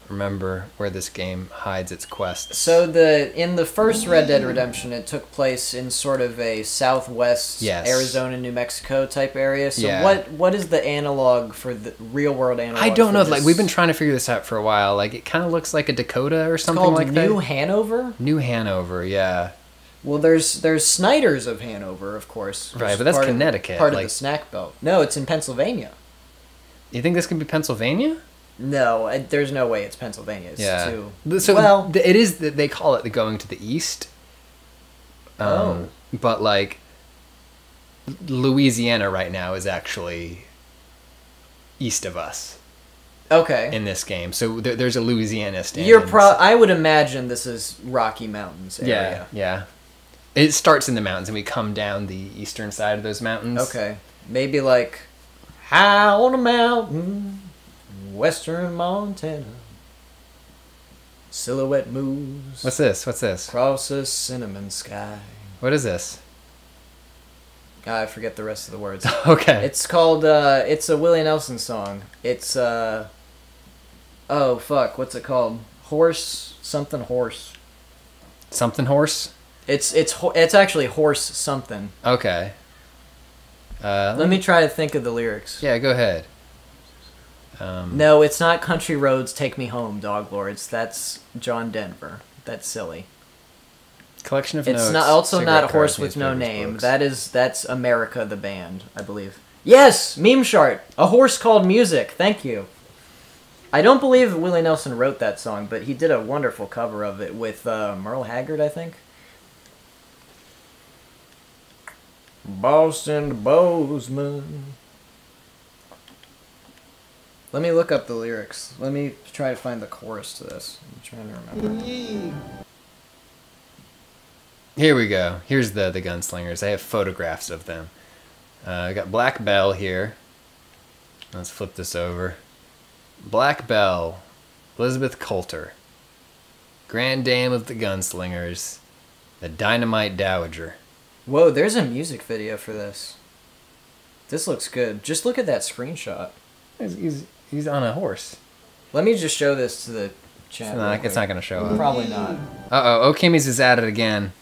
remember where this game hides its quests. So in the first Red Dead Redemption, it took place in sort of a southwest Arizona, New Mexico type area. So what is the analog for the real world analog? I don't know. This? Like, we've been trying to figure this out for a while. Like, it kind of looks like a Dakota or something like that. New Hanover? New Hanover, yeah. Well, there's Snyder's of Hanover, of course. Right, but that's Connecticut. Part of the snack belt. No, it's in Pennsylvania. You think this could be Pennsylvania? No, there's no way it's Pennsylvania. It's too... So well, it is. They call it the going to the east. But like, Louisiana right now is actually east of us. Okay. In this game, so there's a Louisiana stand. I would imagine this is Rocky Mountains area. Yeah. It starts in the mountains, and we come down the eastern side of those mountains. Okay. Maybe like High on a mountain, western Montana. Silhouette moves What's this? across a cinnamon sky. What is this? I forget the rest of the words. Okay. It's called, it's a Willie Nelson song. It's, oh, fuck, what's it called? Something horse. Something horse? It's actually horse something. Okay. Let me try to think of the lyrics. Yeah, go ahead. No, it's not Country Roads Take Me Home, Dog Lords. That's John Denver. That's silly. Collection of notes. It's not also cigarette not Horse cards, with No newspapers, Name. books. That's America the band, I believe. Yes, Meme Chart. A Horse Called Music. Thank you. I don't believe Willie Nelson wrote that song, but he did a wonderful cover of it with Merle Haggard, I think. Boston to Bozeman. Let me look up the lyrics. Let me try to find the chorus to this. I'm trying to remember. Here we go. Here's the gunslingers. I have photographs of them. I got Black Belle here. Let's flip this over. Black Belle, Elizabeth Coulter, Grand Dame of the Gunslingers, the Dynamite Dowager. Whoa, there's a music video for this. This looks good. Just look at that screenshot. He's on a horse. Let me just show this to the chat. It's not going to show up. Probably not. Uh-oh, Okimmies is at it again.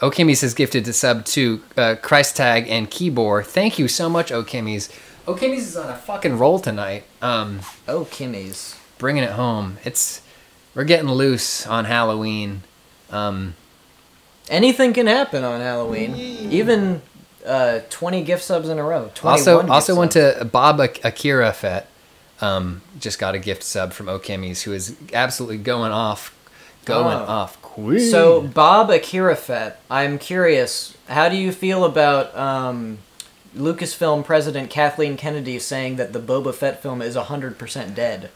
Okimmies has gifted to sub to Christ Tag and Keyboard. Thank you so much, Okimmies. Okimmies is on a fucking roll tonight. Oh, Kimmy's. Bringing it home. We're getting loose on Halloween. Anything can happen on Halloween. Even 20 gift subs in a row. 21 Also went gift subs. to Bob Akira Fett. Just got a gift sub from Okimmies, who is absolutely going off. Queen. So, Bob Akira Fett, I'm curious, how do you feel about Lucasfilm President Kathleen Kennedy saying that the Boba Fett film is 100% dead?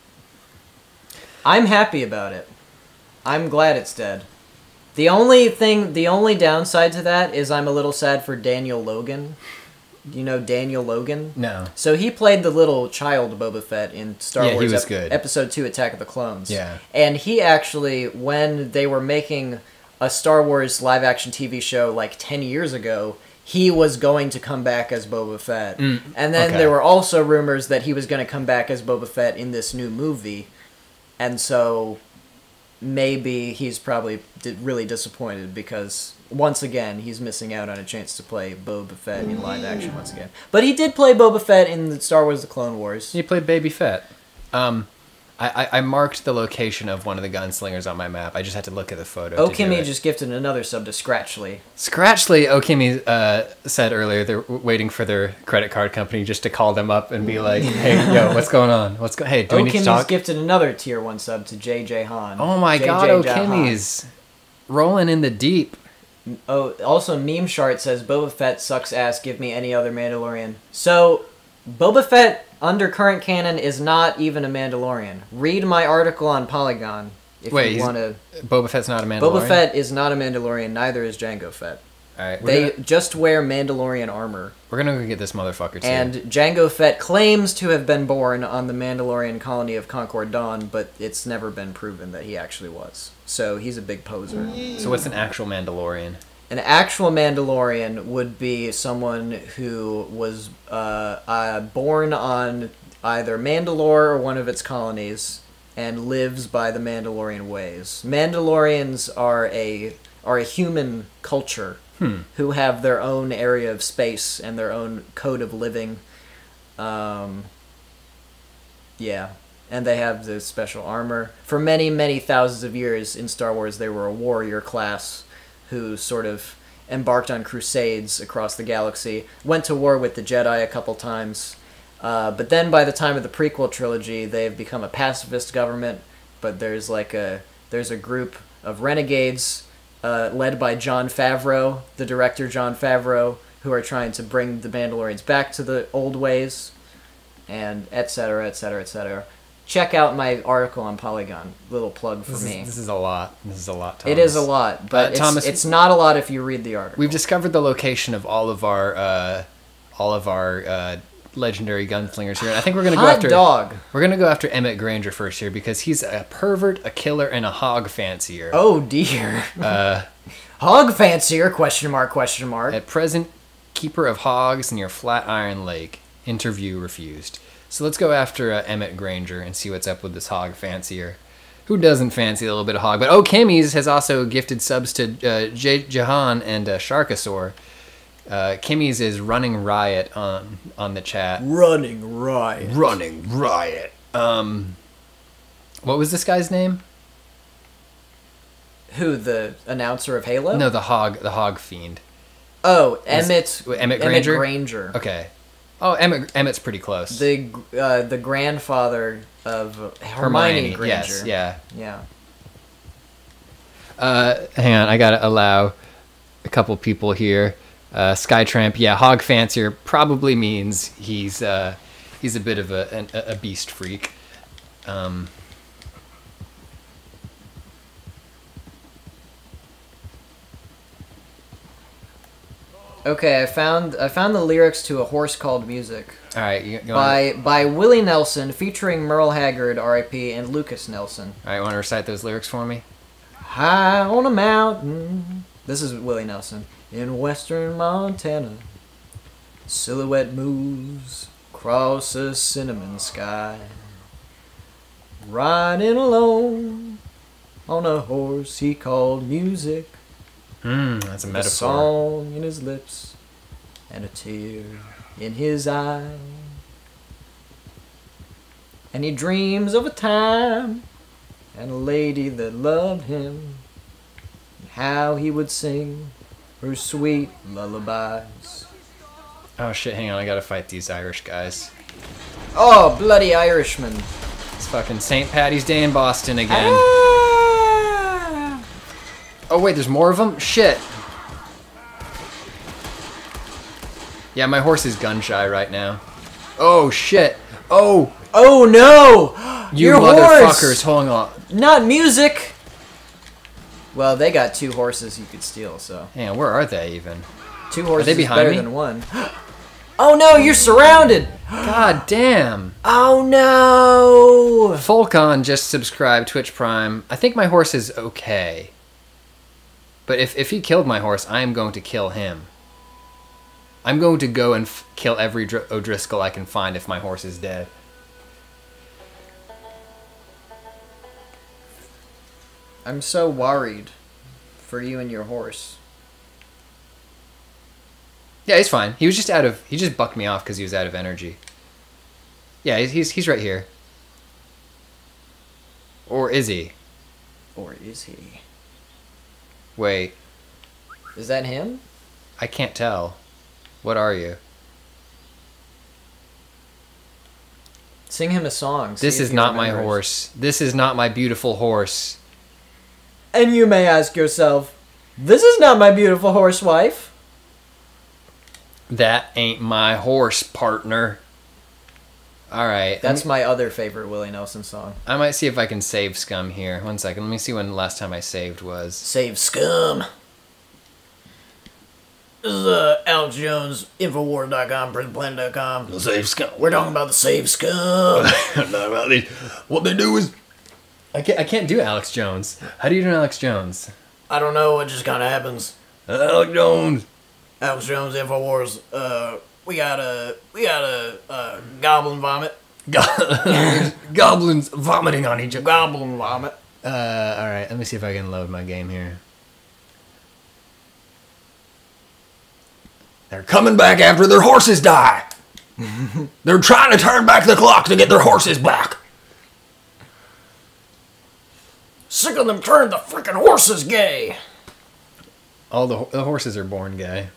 I'm happy about it. I'm glad it's dead. The only downside to that is I'm a little sad for Daniel Logan. You know Daniel Logan? No. So he played the little child Boba Fett in Star Yeah, he Wars was good. Episode 2 Attack of the Clones. Yeah. And he actually, when they were making a Star Wars live-action TV show like 10 years ago, he was going to come back as Boba Fett. And then okay. there were also rumors that he was going to come back as Boba Fett in this new movie. And so maybe he's probably really disappointed because, once again, he's missing out on a chance to play Boba Fett in live action once again. But he did play Boba Fett in the Star Wars The Clone Wars. He played Baby Fett. I marked the location of one of the gunslingers on my map. I just had to look at the photo. Okimmy just gifted another sub to Scratchly. Scratchly, Okimmy said earlier they're waiting for their credit card company just to call them up and be like, "Hey, yo, what's going on? Hey, do we need to Okimmy's talk?" gifted another tier 1 sub to JJ Han. Oh my JJ God, Jahan. Okimmy's rolling in the deep. Oh, also Meme Chart says Boba Fett sucks ass. Give me any other Mandalorian. So, Boba Fett under current canon is not even a Mandalorian. Read my article on Polygon if you want to. Boba Fett's not a Mandalorian. Boba Fett is not a Mandalorian. Neither is Jango Fett. All right, They just wear Mandalorian armor. we're gonna go get this motherfucker too. And Jango Fett claims to have been born on the Mandalorian colony of Concord Dawn, but it's never been proven that he actually was. So he's a big poser. So what's an actual Mandalorian? An actual Mandalorian would be someone who was born on either Mandalore or one of its colonies and lives by the Mandalorian ways. Mandalorians are a human culture who have their own area of space and their own code of living. Yeah. And they have the special armor. For many, many thousands of years in Star Wars, they were a warrior class who sort of embarked on crusades across the galaxy, went to war with the Jedi a couple times, but then by the time of the prequel trilogy, they've become a pacifist government, but there's a group of renegades led by Jon Favreau, the director Jon Favreau, who are trying to bring the Mandalorians back to the old ways, and etc., etc., etc. Check out my article on Polygon. Little plug for me. This is a lot. This is a lot, It Thomas. is a lot, but Thomas, it's not a lot if you read the article. We've discovered the location of all of our legendary gunslingers here. And I think we're gonna go Hot after dog. We're gonna go after Emmett Granger first here because he's a pervert, a killer, and a hog fancier. Oh dear. Hog fancier? Question mark? Question mark. At present, keeper of hogs near Flatiron Lake. Interview refused. So let's go after Emmett Granger and see what's up with this hog fancier. Who doesn't fancy a little bit of hog? But Kimmy's has also gifted subs to Jahan and Sharkasaur. Kimmy's is running riot on the chat. Running riot. Running riot. What was this guy's name? Who, the announcer of Halo? No, the hog fiend. Oh, Emmett Granger? Granger. Okay. Oh, Emmett's pretty close. The grandfather of Hermione Granger. Yes, yeah. Yeah. Hang on, I gotta allow a couple people here. Skytramp, yeah, hog fancier probably means he's a bit of a beast freak. Okay, I found the lyrics to A Horse Called Music. All right, you wanna, by Willie Nelson, featuring Merle Haggard, R.I.P., and Lucas Nelson. all right, want to recite those lyrics for me? High on a mountain. This is Willie Nelson. In western Montana, silhouette moves across a cinnamon sky. Riding alone on a horse he called music. That's a A metaphor. song in his lips and a tear in his eye. And he dreams of a time and a lady that loved him, and how he would sing her sweet lullabies. Oh shit! Hang on, I gotta fight these Irish guys. Oh, bloody Irishman. It's fucking St. Patty's Day in Boston again. Ah! Oh wait, there's more of them? Shit. Yeah, my horse is gun shy right now. Oh shit. Oh, Oh no! you Your motherfuckers, horse! hold on. Not music! Well, they got 2 horses you could steal, so. Hang on, where are they even? 2 horses they is behind better me? than 1. Oh no, you're surrounded! God damn. Oh no! Fulcon just subscribed Twitch Prime. I think my horse is okay. But if he killed my horse, I am going to kill him. I'm going to go and kill every O'Driscoll I can find if my horse is dead. I'm so worried for you and your horse. Yeah, he's fine. He was just he just bucked me off because he was out of energy. Yeah, he's right here. Or is he? Or is he? Wait, Is that him? I can't tell. What are you? Sing him a song. see This if is he not my remembers. horse. This is not my beautiful horse. And you may ask yourself, this is not my beautiful horse wife. That ain't my horse, partner. Alright. That's my other favorite Willie Nelson song. I might see if I can save Scum here. 1 second. Let me see when the last time I saved was. Save Scum. This is Alex Jones, Infowars.com, PrisonPlanet.com. Save Scum. We're talking about the Save Scum. What they do is. I can't do Alex Jones. How do you do Alex Jones? I don't know, it just kind of happens. Alex Jones. Alex Jones, Infowars. We got a goblin vomit. Goblins vomiting on each other. Goblin vomit. Alright, let me see if I can load my game here. They're coming back after their horses die. They're trying to turn back the clock to get their horses back. Sick of them turning the freaking horses gay. All the horses are born gay.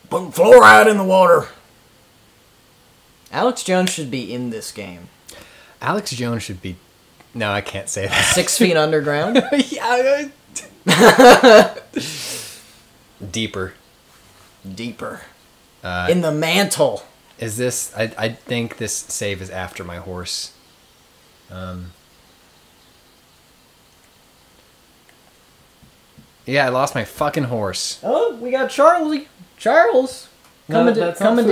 Put fluoride in the water. Alex Jones should be in this game. Alex Jones should be. No, I can't say that. 6 feet underground. Yeah. Deeper. Deeper. In the mantle. Is this? I think this save is after my horse. Yeah, I lost my fucking horse. Oh, we got Charlie. Charles. Coming to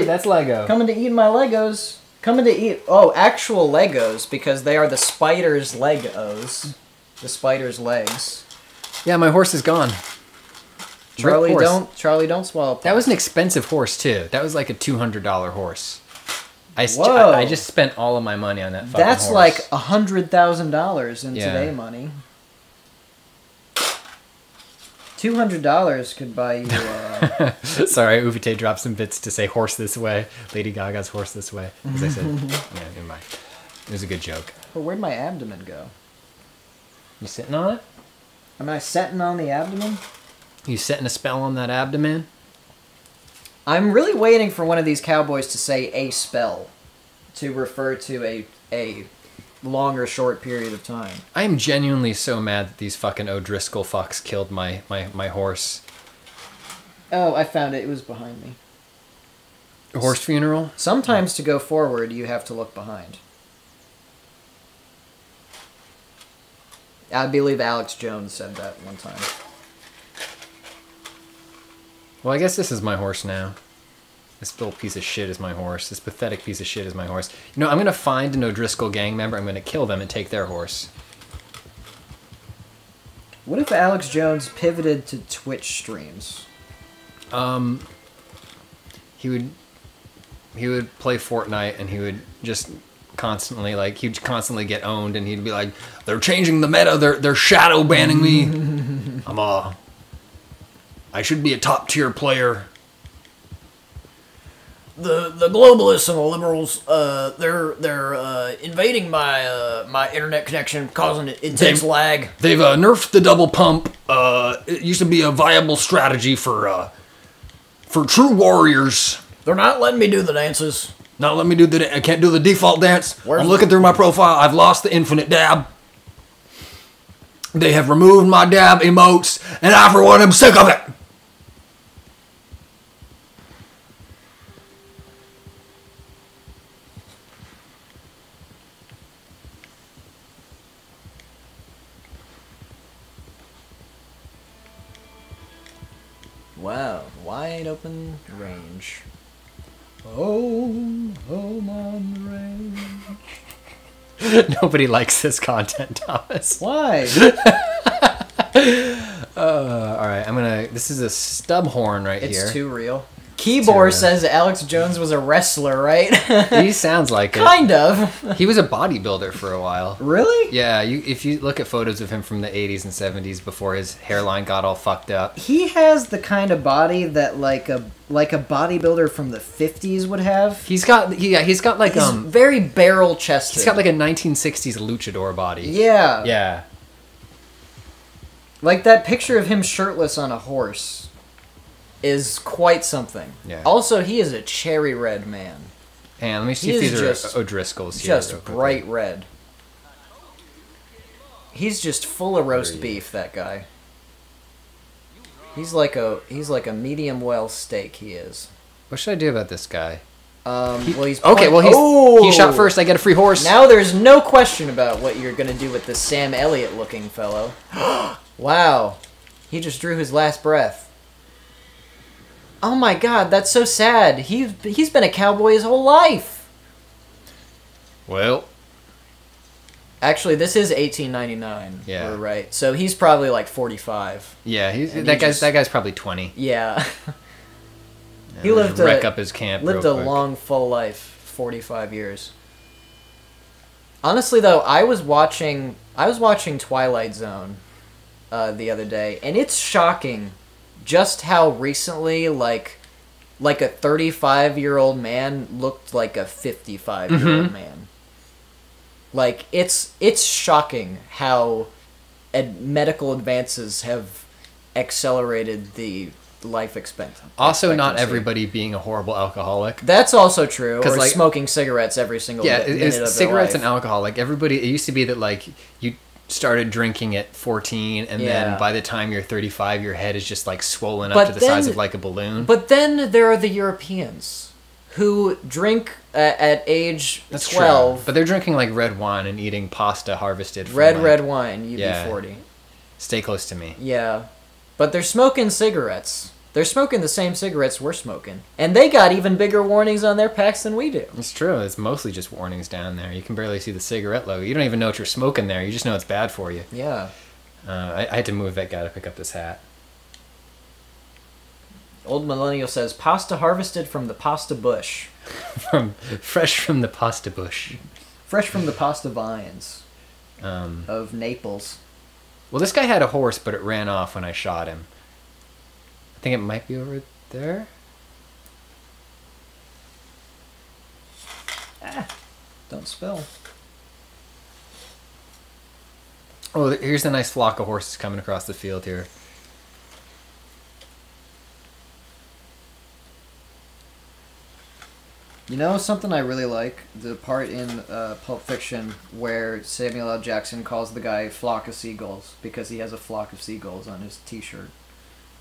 That's Lego. coming to eat my Legos. Coming to eat actual Legos because they are the spider's Legos. The spider's legs. Yeah, my horse is gone. Charlie, Rip horse. don't swallow. That was an expensive horse too. That was like a $200 horse. Whoa. I just spent all of my money on that fucking That's horse. like $100,000 in Yeah. today money. $200 could buy you. Sorry, Uvite dropped some bits to say horse this way. Lady Gaga's horse this way. As I said, yeah, never mind. It was a good joke. But where'd my abdomen go? You sitting on it? Am I setting on the abdomen? You setting a spell on that abdomen? I'm really waiting for one of these cowboys to say a spell to refer to a long or short period of time. I am genuinely so mad that these fucking O'Driscoll fucks killed my horse. Oh, I found it. It was behind me. Horse funeral? Sometimes to go forward, you have to look behind. I believe Alex Jones said that one time. Well, I guess this is my horse now. This little piece of shit is my horse. This pathetic piece of shit is my horse. You know, I'm going to find an O'Driscoll gang member. I'm going to kill them and take their horse. What if Alex Jones pivoted to Twitch streams? He would play Fortnite and he would just constantly, like, he'd constantly get owned and he'd be like, they're changing the meta. They're shadow banning me. I should be a top tier player. The globalists and the liberals, they're invading my internet connection, causing intense lag. They've nerfed the double pump. It used to be a viable strategy for true warriors. They're not letting me do the dances. Not let me do I can't do the default dance. Where's I'm looking through my profile. I've lost the infinite dab. They have removed my dab emotes, and I, for one, am sick of it. Wow, wide open range. Home on the range. Nobody likes this content, Thomas. Why? All right, this is a stub horn right It's here. too real. Keybor real. says Alex Jones was a wrestler, right? He sounds like it. Kind of. He was a bodybuilder for a while. Really? Yeah, if you look at photos of him from the 80s and 70s before his hairline got all fucked up. He has the kind of body that like a bodybuilder from the 50s would have. He's got like He's very barrel chested. he's got like a 1960s luchador body. Yeah. Yeah. Like that picture of him shirtless on a horse is quite something. Yeah. Also, he is a cherry red man. And let me see He if is these just- are O'Driscolls here. Just real quickly. bright red. He's just full of roast Very- beef, that guy. He's like a medium well steak, he is. What should I do about this guy? Well, he's Okay, well he shot first. I get a free horse. Now there's no question about what you're gonna do with this Sam Elliott looking fellow. Wow. He just drew his last breath. Oh my god, that's so sad. He's been a cowboy his whole life. Well, Actually, this is 1899. Yeah. We're right. So he's probably like 45. yeah, And that guy's probably 20. Yeah. He Just lived wreck up his camp. lived real a quick. long, full life, 45 years. Honestly, though, I was watching Twilight Zone the other day, and it's shocking just how recently, like a 35-year-old man looked like a 55-year-old man. Like, it's shocking how medical advances have accelerated the life expectancy. Also, not everybody being a horrible alcoholic. That's also true. 'Cause, Or like- smoking cigarettes every single Yeah, minute of it's their cigarettes life. and alcohol. Like everybody, it used to be that like you started drinking at 14, and Yeah. then by the time you're 35, your head is just like swollen But up to the size then- of like a balloon. But then there are the Europeans who drink at age That's 12 true. But they're drinking like red wine and eating pasta harvested from red like, wine, Yeah. UB40. Stay close to me. Yeah. But they're smoking cigarettes. They're smoking the same cigarettes we're smoking. And they got even bigger warnings on their packs than we do. It's true. It's mostly just warnings down there. You can barely see the cigarette logo. You don't even know what you're smoking there. You just know it's bad for you. Yeah. I had to move that guy to pick up this hat. Old Millennial says, pasta harvested from the pasta bush. Fresh from the pasta bush. Fresh from the pasta vines Um, of Naples. well, this guy had a horse, but it ran off when I shot him. I think it might be over there. Don't spill. Oh, here's a nice flock of horses coming across the field here. You know something I really like? The part in Pulp Fiction where Samuel L. Jackson calls the guy flock of seagulls because he has a flock of seagulls on his t-shirt.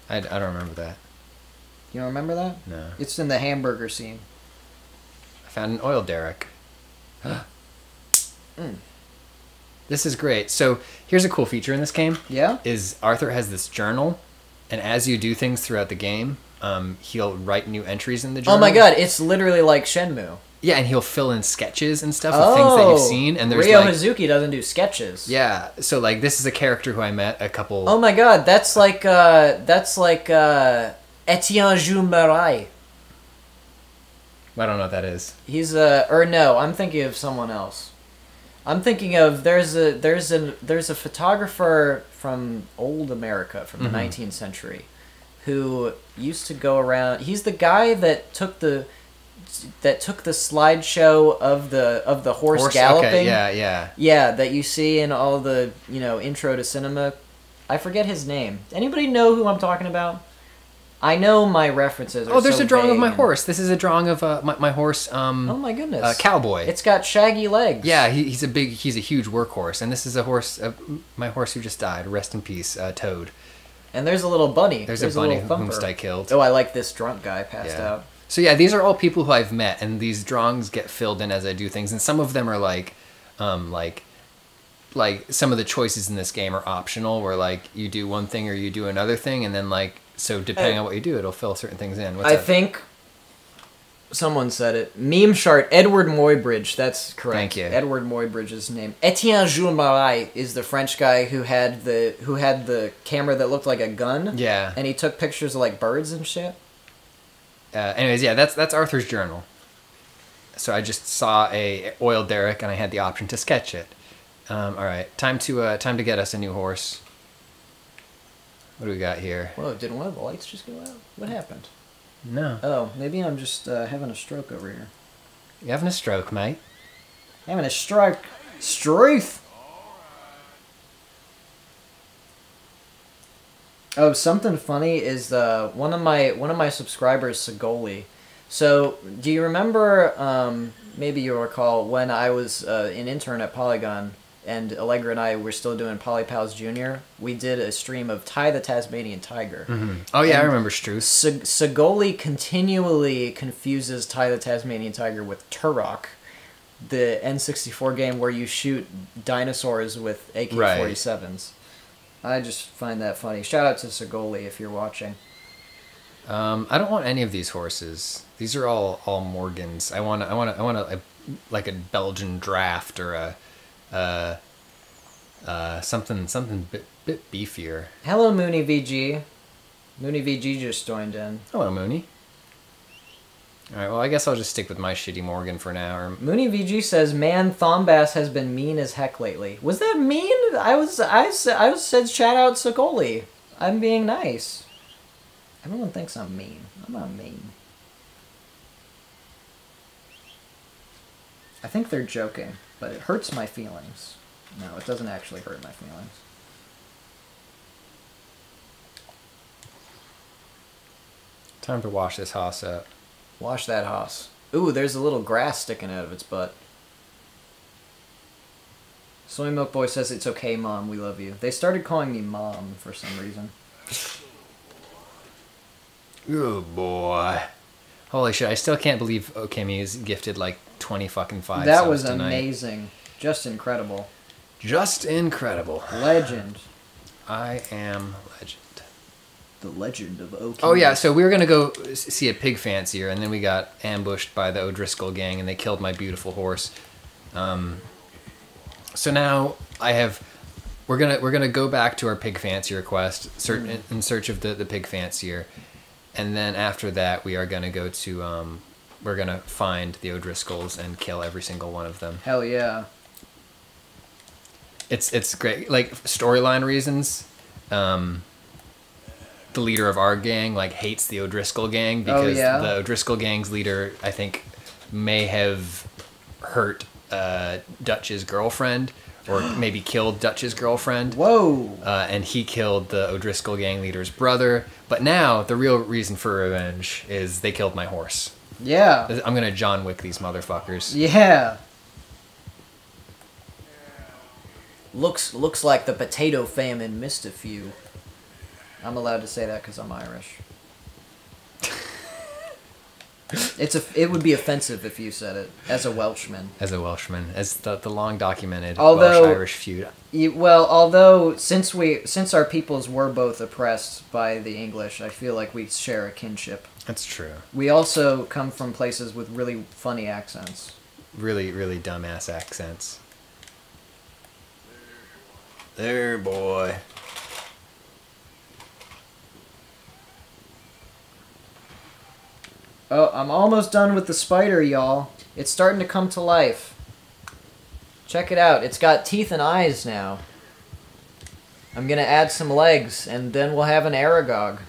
I don't remember that. You don't remember that? No. It's in the hamburger scene. I found an oil derrick. This is great. So here's a cool feature in this game. Yeah? Is Arthur has this journal, and as you do things throughout the game, he'll write new entries in the journal. Oh my god, it's literally like Shenmue. Yeah, and he'll fill in sketches and stuff of things that you've seen. And there's Ryo like, Hazuki doesn't do sketches. yeah. So like, this is a character who I met a couple. Oh my god, that's like Etienne Jules Marais. I don't know what that is. He's or no, I'm thinking of someone else. I'm thinking of there's a photographer from old America from the 19th century who used to go around. He's the guy that took the slideshow of the horse galloping. Okay, yeah. Yeah, that you see in all the, intro to cinema. I forget his name. Anybody know who I'm talking about? I know my references are Oh, there's so a drawing of vague my and- horse. This is a drawing of my horse. Oh my goodness. Cowboy. It's got shaggy legs. Yeah, he's a huge workhorse, and this is a horse, my horse who just died. Rest in peace, Toad. And there's a little bunny. There's a bunny little whom thumper. I killed. Oh, I like this drunk guy passed Yeah. out. So yeah, these are all people who I've met, and these drawings get filled in as I do things, and some of them are like some of the choices in this game are optional, where like you do one thing or you do another thing, and then like so depending on what you do, it'll fill certain things in. What's I up? think someone said it. Meme Shart, Edward Muybridge. That's correct. Thank you. Edward Muybridge's name. Etienne Jules Marais is the French guy who had the camera that looked like a gun. Yeah. And he took pictures of like birds and shit. Anyways, yeah, that's Arthur's journal. So I just saw a oil derrick, and I had the option to sketch it. All right, time to get us a new horse. What do we got here? Whoa, did one of the lights just go out? What happened? No, Oh, maybe I'm just having a stroke over here. you having a stroke, mate? Having a stroke. Struth! Oh, something funny is one of my subscribers, Segoli. So, do you remember? Maybe you'll recall when I was an intern at Polygon, and Allegra and I were still doing Polypals Junior. We did a stream of Ty the Tasmanian Tiger. Oh yeah, I And remember Struth. Segoli continually confuses Ty the Tasmanian Tiger with Turok, the N64 game where you shoot dinosaurs with AK-47s. I just find that funny. Shout out to Segoli if you're watching. I don't want any of these horses. These are all Morgans. I want a like a Belgian draft or a something bit beefier. Hello, Mooney VG. Mooney VG just joined in. Hello, Mooney. All right, well, I guess I'll just stick with my shitty Morgan for now. Or Mooney VG says, "Man, Thombass has been mean as heck lately." Was that mean? I said shout out Segoli. I'm being nice. Everyone thinks I'm mean. I'm not mean. I think they're joking, but it hurts my feelings. No, it doesn't actually hurt my feelings. time to wash this hoss up. Wash that hoss. Ooh, there's a little grass sticking out of its butt. Soy Milk Boy says, "It's okay, Mom. We love you." They started calling me Mom for some reason. Good boy. Holy shit! I still can't believe Okami is gifted like 20 fucking 5. That was tonight. amazing. Just incredible. Just incredible. Legend. I am legend. The Legend of O'Keefe. Oh yeah, so we were gonna go see a pig fancier, and then we got ambushed by the O'Driscoll gang, and they killed my beautiful horse. So now we're gonna go back to our pig fancier quest, in search of the pig fancier, and then after that we are gonna go to we're gonna find the O'Driscolls and kill every single one of them. Hell yeah. It's great, like storyline reasons. The leader of our gang like hates the O'Driscoll gang because the O'Driscoll gang's leader, I think, may have hurt Dutch's girlfriend or maybe killed Dutch's girlfriend. Whoa. And he killed the O'Driscoll gang leader's brother. But now the real reason for revenge is they killed my horse. Yeah. I'm gonna John Wick these motherfuckers. Yeah. Looks like the potato famine missed a few. I'm allowed to say that because I'm Irish. It would be offensive if you said it as a Welshman. As a Welshman, as the long documented Although- Welsh-Irish feud. Although since our peoples were both oppressed by the English, I feel like we share a kinship. That's true. We also come from places with really funny accents. Really, really dumbass accents. There, boy. Oh, I'm almost done with the spider, y'all. It's starting to come to life. Check it out. It's got teeth and eyes now. I'm gonna add some legs, and then we'll have an Aragog.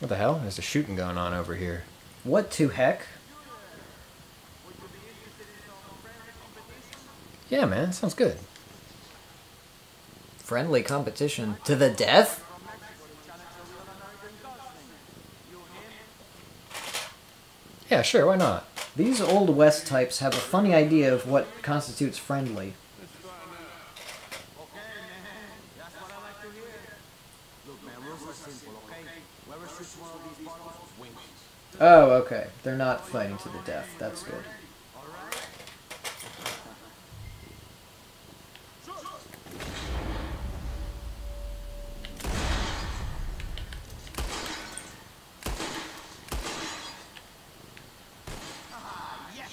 What the hell? There's a shooting going on over here. What to heck? Yeah, man, sounds good. Friendly competition. To the death? Yeah, sure, why not? These Old West types have a funny idea of what constitutes friendly. Oh, okay. They're not fighting to the death. That's good.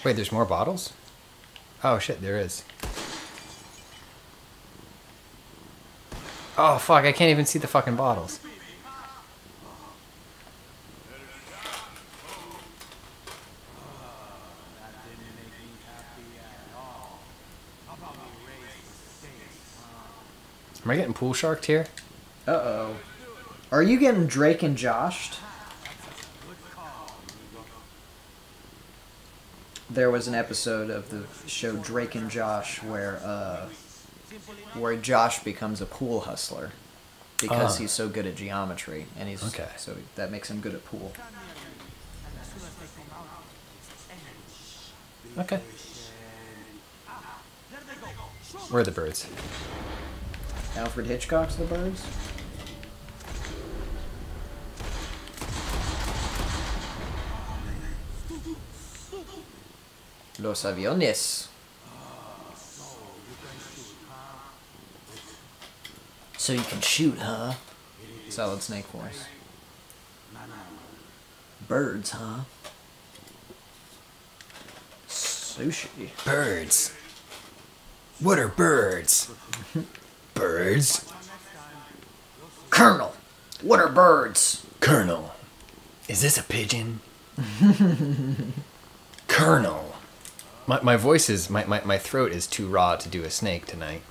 Wait, there's more bottles? Oh shit, there is. Oh fuck, I can't even see the fucking bottles. Am I getting pool sharked here? Uh-oh. Are you getting Drake and Joshed? There was an episode of the show Drake and Josh where Josh becomes a pool hustler because he's so good at geometry, and he's so that makes him good at pool. Okay. Where are the birds? Alfred Hitchcock's The Birds? Los aviones. So you can shoot, huh? Solid Snake voice. Birds, huh? Sushi. Birds. What are birds? Birds? Colonel, what are birds? Colonel. Is this a pigeon? Colonel. My voice is, my throat is too raw to do a snake tonight.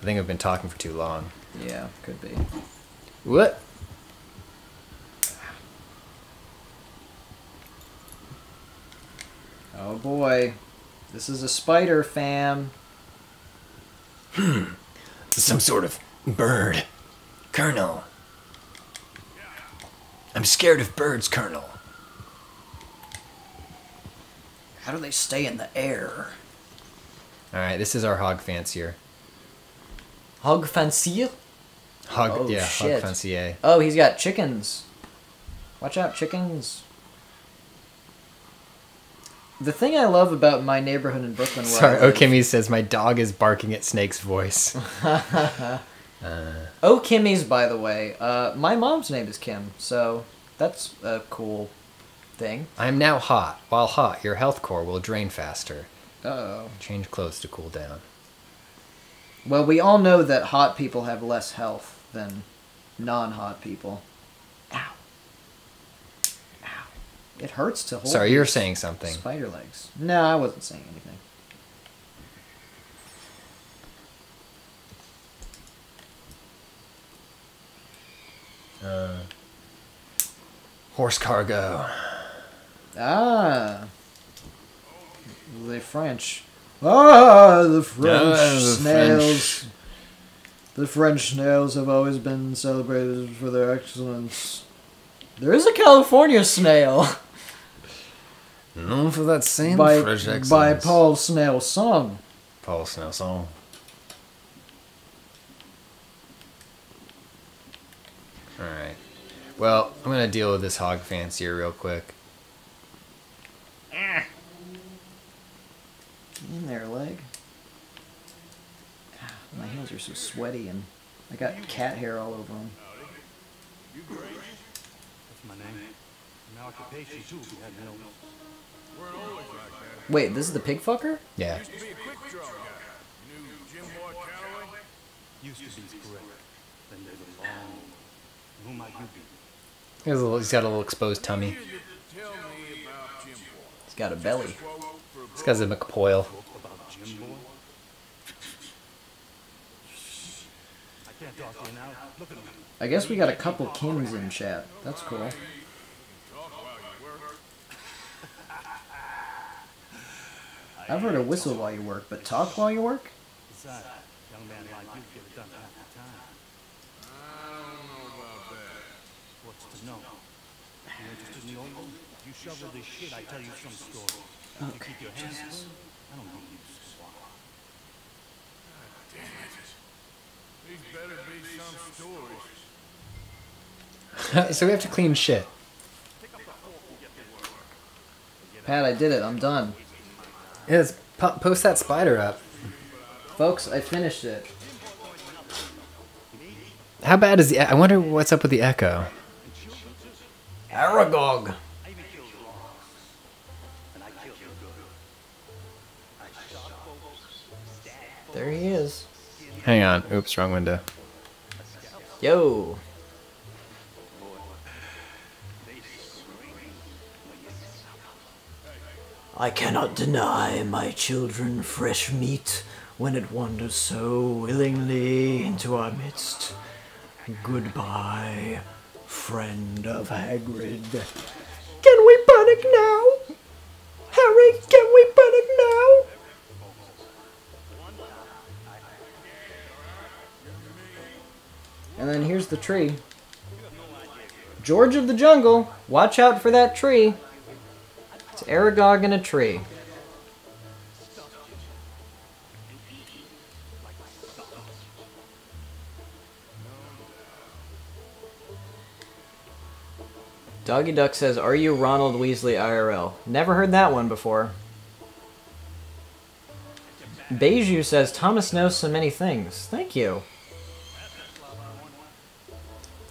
I think I've been talking for too long. Yeah, could be. What? Oh boy. This is a spider, fam. Some sort of bird. Colonel. I'm scared of birds, Colonel. How do they stay in the air? Alright, this is our hog fancier. Hog fancier? Hog, Oh, yeah, shit. hog fancier. Oh, he's got chickens. Watch out, chickens. The thing I love about my neighborhood in Brooklyn where Sorry, I live, Okemi says my dog is barking at Snake's voice. Oh, Kimmy's, by the way. My mom's name is Kim, so that's a cool thing. I'm now hot. While hot, your health core will drain faster. Uh-oh. Change clothes to cool down. Well, we all know that hot people have less health than non-hot people. Ow. Ow. It hurts to hold Sorry, you're these saying something. spider legs. No, I wasn't saying anything. Horse cargo. Ah. The French. Ah, the French the snails. The French snails have always been celebrated for their excellence. There is a California snail Known for that same by French excellence. by Paul Snail song. Paul Snell song. Alright. Well, I'm gonna deal with this hog fancier real quick. In there, leg. Ah, my hands are so sweaty and I got cat hair all over them. That's my name. My occupation too, if you hadn't known. Wait, this is the pig fucker? Yeah. Used to be correct. Then there's a long. Who might you be? He's got a little exposed tummy. He's got a belly. This guy's a McPoyle. About Jim Boy? I can't talk to you now. Look at me. I guess we got a couple Kims in chat. That's cool. I've heard a whistle while you work, but talk while you work? Besides, young man like you get it done half the time. I don't know about that. What's to know? You interested in the old one? You shovel this shit, I tell you some story. You keep your hands clean, I don't need you to swallow. These better be some stories. So we have to clean shit. Pat, I did it. I'm done. Yeah, let's post that spider up. Folks, I finished it. How bad is the... I wonder what's up with the echo. Aragog. There he is. Hang on. Oops, wrong window. Yo. I cannot deny my children fresh meat when it wanders so willingly into our midst. Goodbye, friend of Hagrid. Can we panic now? Harry, can we panic now? And then here's the tree. George of the Jungle, watch out for that tree. It's Aragog in a tree. Doggy Duck says, "Are you Ronald Weasley IRL?" Never heard that one before. Beiju says, "Thomas knows so many things." Thank you.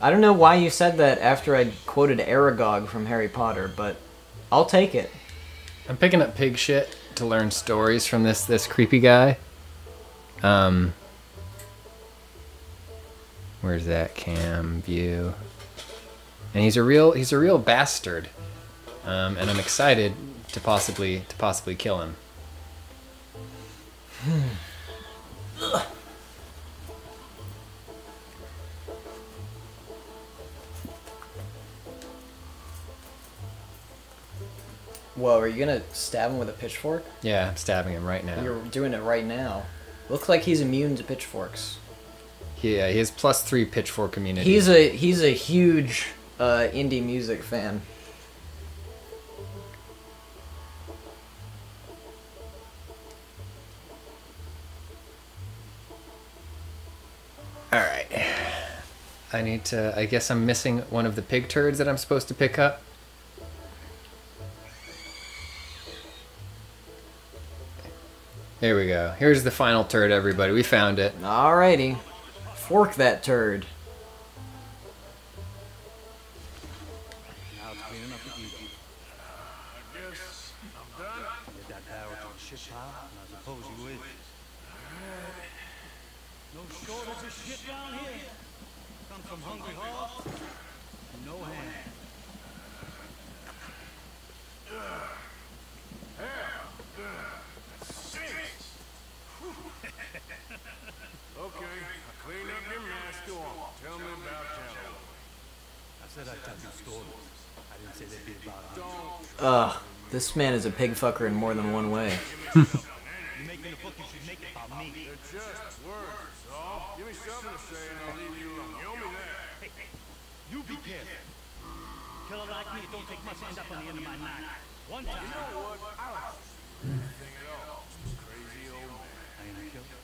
I don't know why you said that after I quoted Aragog from Harry Potter, but I'll take it. I'm picking up pig shit to learn stories from this creepy guy. Where's that cam view? And he's a real bastard. And I'm excited to possibly kill him. Whoa, are you gonna stab him with a pitchfork? Yeah, I'm stabbing him right now. You're doing it right now. Looks like he's immune to pitchforks. Yeah, he has +3 pitchfork immunity. He's a huge indie music fan. Alright. I guess I'm missing one of the pig turds that I'm supposed to pick up. Here we go. Here's the final turd, everybody. We found it. Alrighty. Fork that turd. Now it's cleaning up the evening. Guess I'm done. Get that barrel to the shit pile, and I suppose you is. No shortage of shit down here. Come from hungry hogs, no hand. Okay, I cleaned up your mess. Go on. Tell me about Calloway. I said I'd tell you stories. I didn't say they'd be about us. Ugh, this man is a pig fucker in more than one way. You making the book, you should make it about me. They're just words, all. Give me something to say and I'll leave you alone. You owe me that. Hey, you be careful. Killer like me, it don't take much to end up on the end of my knife. One time. You know what? I don't anything at all. Crazy old man. I ain't a killer.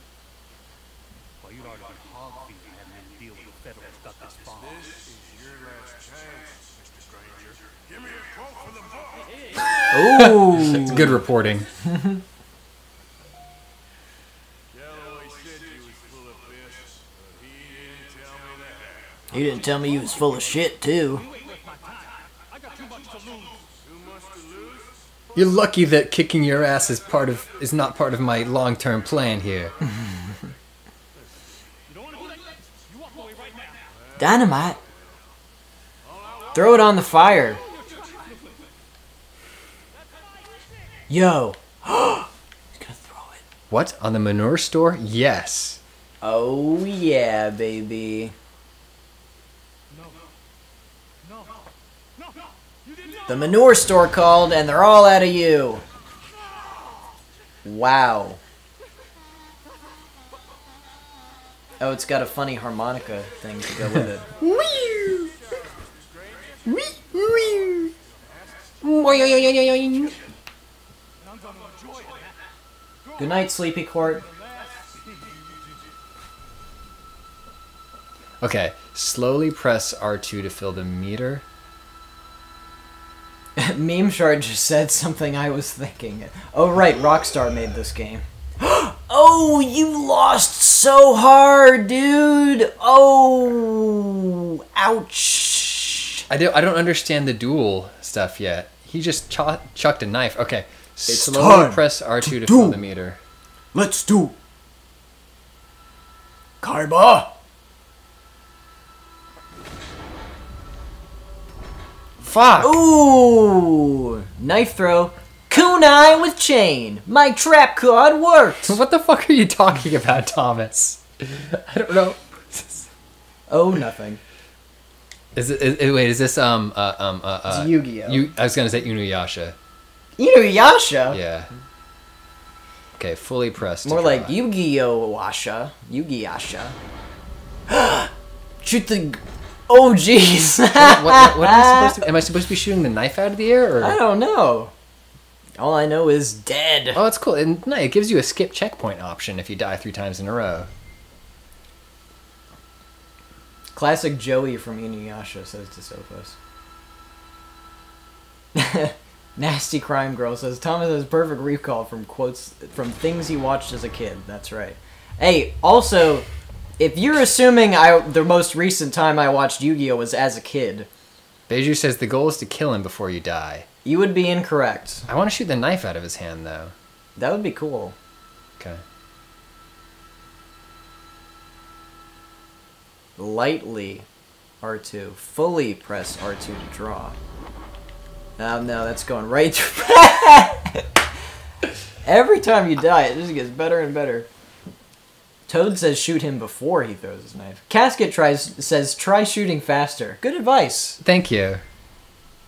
Well, you'd already been hog feeding and hadn't had to deal with the federals got this far. This is your last chance, Mr. Granger. Give me a quote for the book. Ooh. It's good reporting. Calloway said you was full of fish, but he didn't tell me that. You didn't tell me you was full of shit, too. I got too much to lose. Too much to lose? You're lucky that kicking your ass is not part of my long-term plan here. You don't want to do that? You walk away right now. Dynamite. Throw it on the fire. Yo. He's gonna throw it. What? On the manure store? Yes. Oh, yeah, baby. The manure store called, and they're all out of you. Wow. Oh, it's got a funny harmonica thing to go with it. Good night, Sleepy Court. Okay. Slowly press R2 to fill the meter. Meme Shard just said something I was thinking. Oh, right, Rockstar made this game. Oh, you lost so hard, dude. Oh, ouch. I don't understand the duel stuff yet. He just chucked a knife. Okay. It's Slowly time press R2 to do. fill the meter. Let's do. Kaiba. Fuck! Ooh, knife throw. Kunai with chain. My trap card worked. What the fuck are you talking about, Thomas? I don't know. Oh, nothing. Wait, is this It's Yu-Gi-Oh. I was gonna say Inuyasha. Inuyasha? Yeah. Okay, fully pressed. More to like draw. Yu-Gi-Oh! Washa. Yu-Gi-Asha. Shoot the... Oh, jeez. What am I supposed to? Am I supposed to be shooting the knife out of the air? Or? I don't know. All I know is dead. Oh, it's cool. And no, it gives you a skip checkpoint option if you die 3 times in a row. Classic Joey from Inuyasha, says DeSophos. Nasty Crime Girl says, Thomas has perfect recall from quotes from things he watched as a kid. That's right. Hey, also, if you're assuming the most recent time I watched Yu-Gi-Oh! Was as a kid, Beiju says the goal is to kill him before you die. you would be incorrect. I want to shoot the knife out of his hand, though. That would be cool. Okay. Lightly R2. Fully press R2 to draw. No, that's going right through. Every time you die, it just gets better and better. Toad says shoot him before he throws his knife. Casket says try shooting faster. Good advice. Thank you.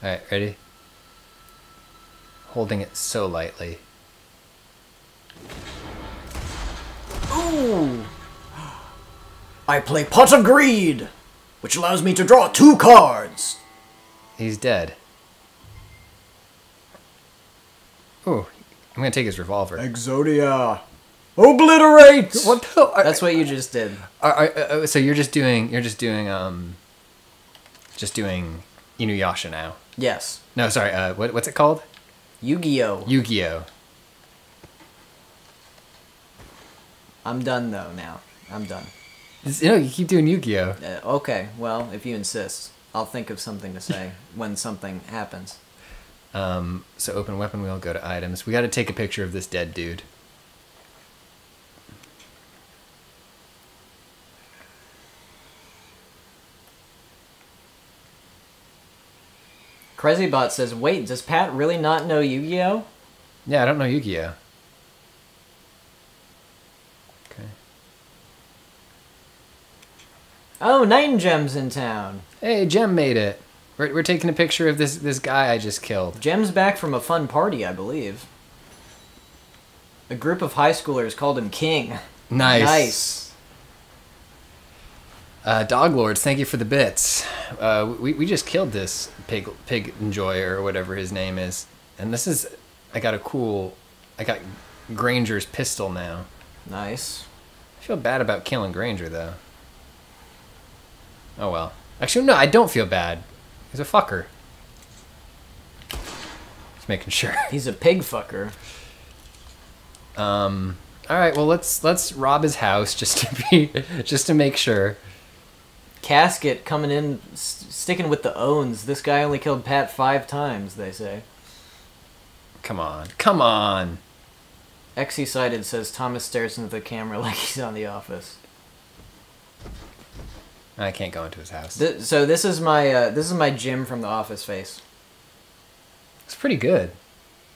Alright, ready? Holding it so lightly. Ooh. I play Pot of Greed, which allows me to draw 2 cards. He's dead. Ooh, I'm gonna take his revolver. Exodia. Obliterate. What the? That's what you just did. So you're just doing Inuyasha now. Yes. No, sorry. What's it called? Yu-Gi-Oh. Yu-Gi-Oh. I'm done though now. I'm done. You keep doing Yu-Gi-Oh. Okay, well, if you insist, I'll think of something to say when something happens. So open weapon wheel, go to items. We got to take a picture of this dead dude. CrazyBot says, wait, does Pat really not know Yu-Gi-Oh? Yeah, I don't know Yu-Gi-Oh. Okay. Oh, Night Gem's in town. Hey, Jem made it. We're taking a picture of this guy I just killed. Gem's back from a fun party, I believe. A group of high schoolers called him King. Nice. Dog Lords, thank you for the bits. We just killed this pig enjoyer or whatever his name is, and I got Granger's pistol now. Nice. I feel bad about killing Granger though. Oh well. Actually, no, I don't feel bad. He's a fucker. Just making sure. He's a pig fucker. All right. Well, let's rob his house just to make sure. Casket coming in, sticking with the owns. This guy only killed Pat 5 times, they say. Come on. Excited says Thomas stares into the camera like he's on The Office. I can't go into his house. So this is my Jim from The Office face. It's pretty good.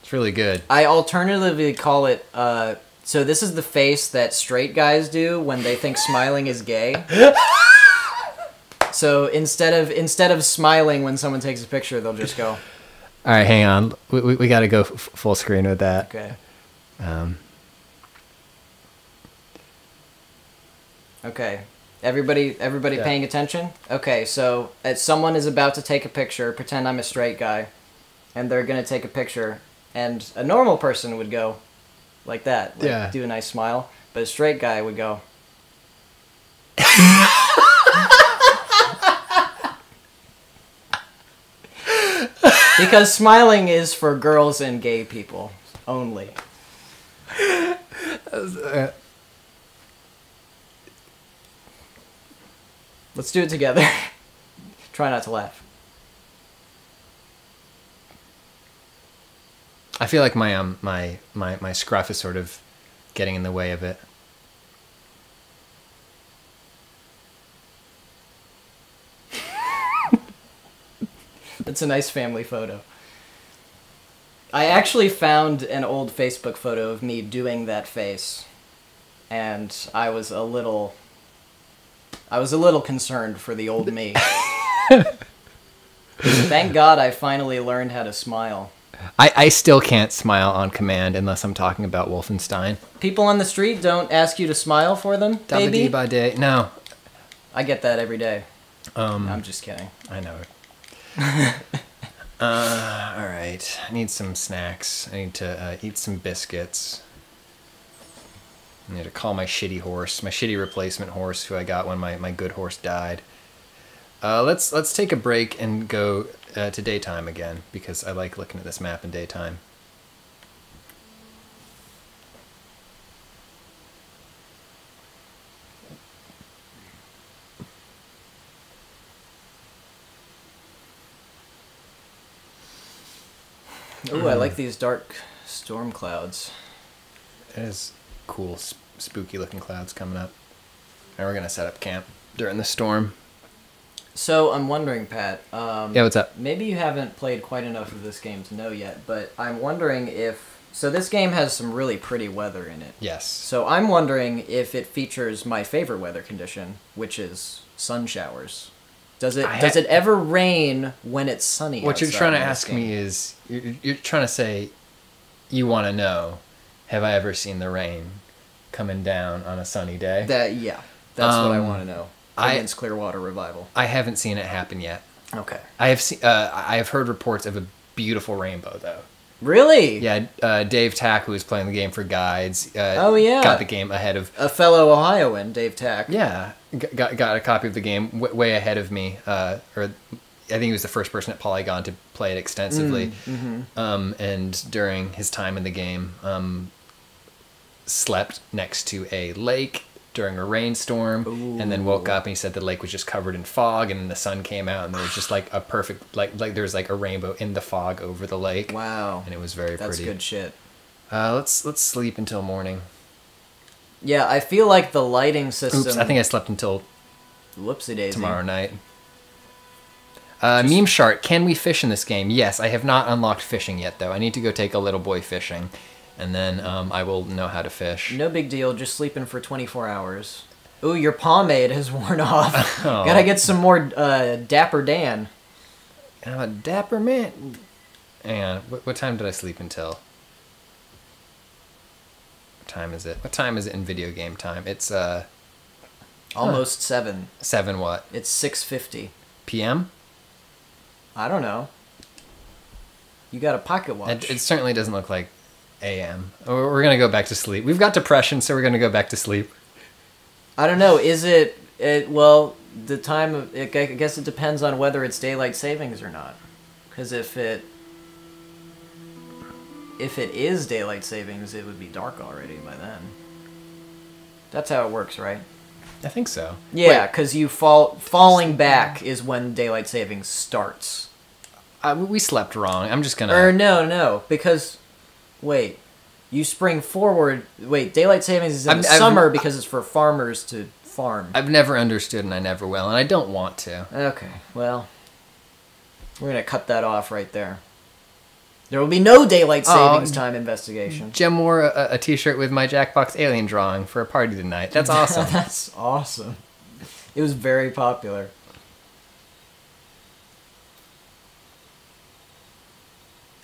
It's really good. I alternatively call it. So this is the face that straight guys do when they think smiling is gay. So instead of smiling when someone takes a picture, they'll just go. All right, hang on. We got to go full screen with that. Okay. Okay. Everybody Yeah. paying attention? Okay, so someone is about to take a picture, pretend I'm a straight guy, and they're going to take a picture, and a normal person would go like that, like do a nice smile, but a straight guy would go. Because smiling is for girls and gay people only. Let's do it together. Try not to laugh. I feel like my scruff is sort of getting in the way of it. It's a nice family photo. I actually found an old Facebook photo of me doing that face, and I was a little concerned for the old me. Thank God I finally learned how to smile. I still can't smile on command unless I'm talking about Wolfenstein. People on the street don't ask you to smile for them, baby? By day. No. I get that every day. I'm just kidding. I know. All right. I need some snacks. I need to eat some biscuits. I need to call my shitty horse, my shitty replacement horse, who I got when my good horse died. Let's take a break and go to daytime again, because I like looking at this map in daytime. Ooh, I like these dark storm clouds. It is cool, spooky looking clouds coming up. And we're gonna set up camp during the storm. So I'm wondering, Pat. Yeah, what's up? Maybe you haven't played quite enough of this game to know yet, but I'm wondering if... So this game has some really pretty weather in it. Yes. So I'm wondering if it features my favorite weather condition, which is sun showers. Does it ever rain when it's sunny? What you're outside trying to in this ask game? me is, you're trying to say, you want to know, have I ever seen the rain coming down on a sunny day? That's what I want to know. Against Clearwater Revival. I haven't seen it happen yet. Okay. I have heard reports of a beautiful rainbow though. Really? Yeah, Dave Tack, who was playing the game for Guides, got the game ahead of a fellow Ohioan, Dave Tack. Yeah, got a copy of the game way ahead of me. Or I think he was the first person at Polygon to play it extensively. And during his time in the game, slept next to a lake during a rainstorm, and then woke up and he said the lake was just covered in fog, and then the sun came out, and there was just like a perfect like there was like a rainbow in the fog over the lake. Wow. And it was very That's pretty. good shit. Let's sleep until morning. Yeah, I feel like the lighting system... Oops, I think I slept until Whoopsie daisy. tomorrow night. Meme Shark, can we fish in this game? Yes, I have not unlocked fishing yet, though. I need to go take a little boy fishing, and then I will know how to fish. No big deal, just sleeping for 24 hours. Ooh, your pomade has worn off. Oh. Gotta get some more Dapper Dan. I'm a dapper man. Hang on, what time did I sleep until? What time is it? What time is it in video game time? It's Almost 7. 7 what? It's 6:50. PM? I don't know. You got a pocket watch. It certainly doesn't look like AM. We're gonna go back to sleep. We've got depression, so we're gonna go back to sleep. I don't know. Is it well, the time of... I guess it depends on whether it's daylight savings or not. Because if it is daylight savings, it would be dark already by then. That's how it works, right? I think so. Yeah, because you falling back is when daylight savings starts. We slept wrong. I'm just gonna. Or no, because wait, you spring forward. Wait, daylight savings is in the summer because it's for farmers to farm. I've never understood, and I never will, and I don't want to. Okay, well, we're gonna cut that off right there. There will be no daylight savings time investigation. Jem wore a T-shirt with my Jackbox alien drawing for a party tonight. That's awesome. That's awesome. It was very popular.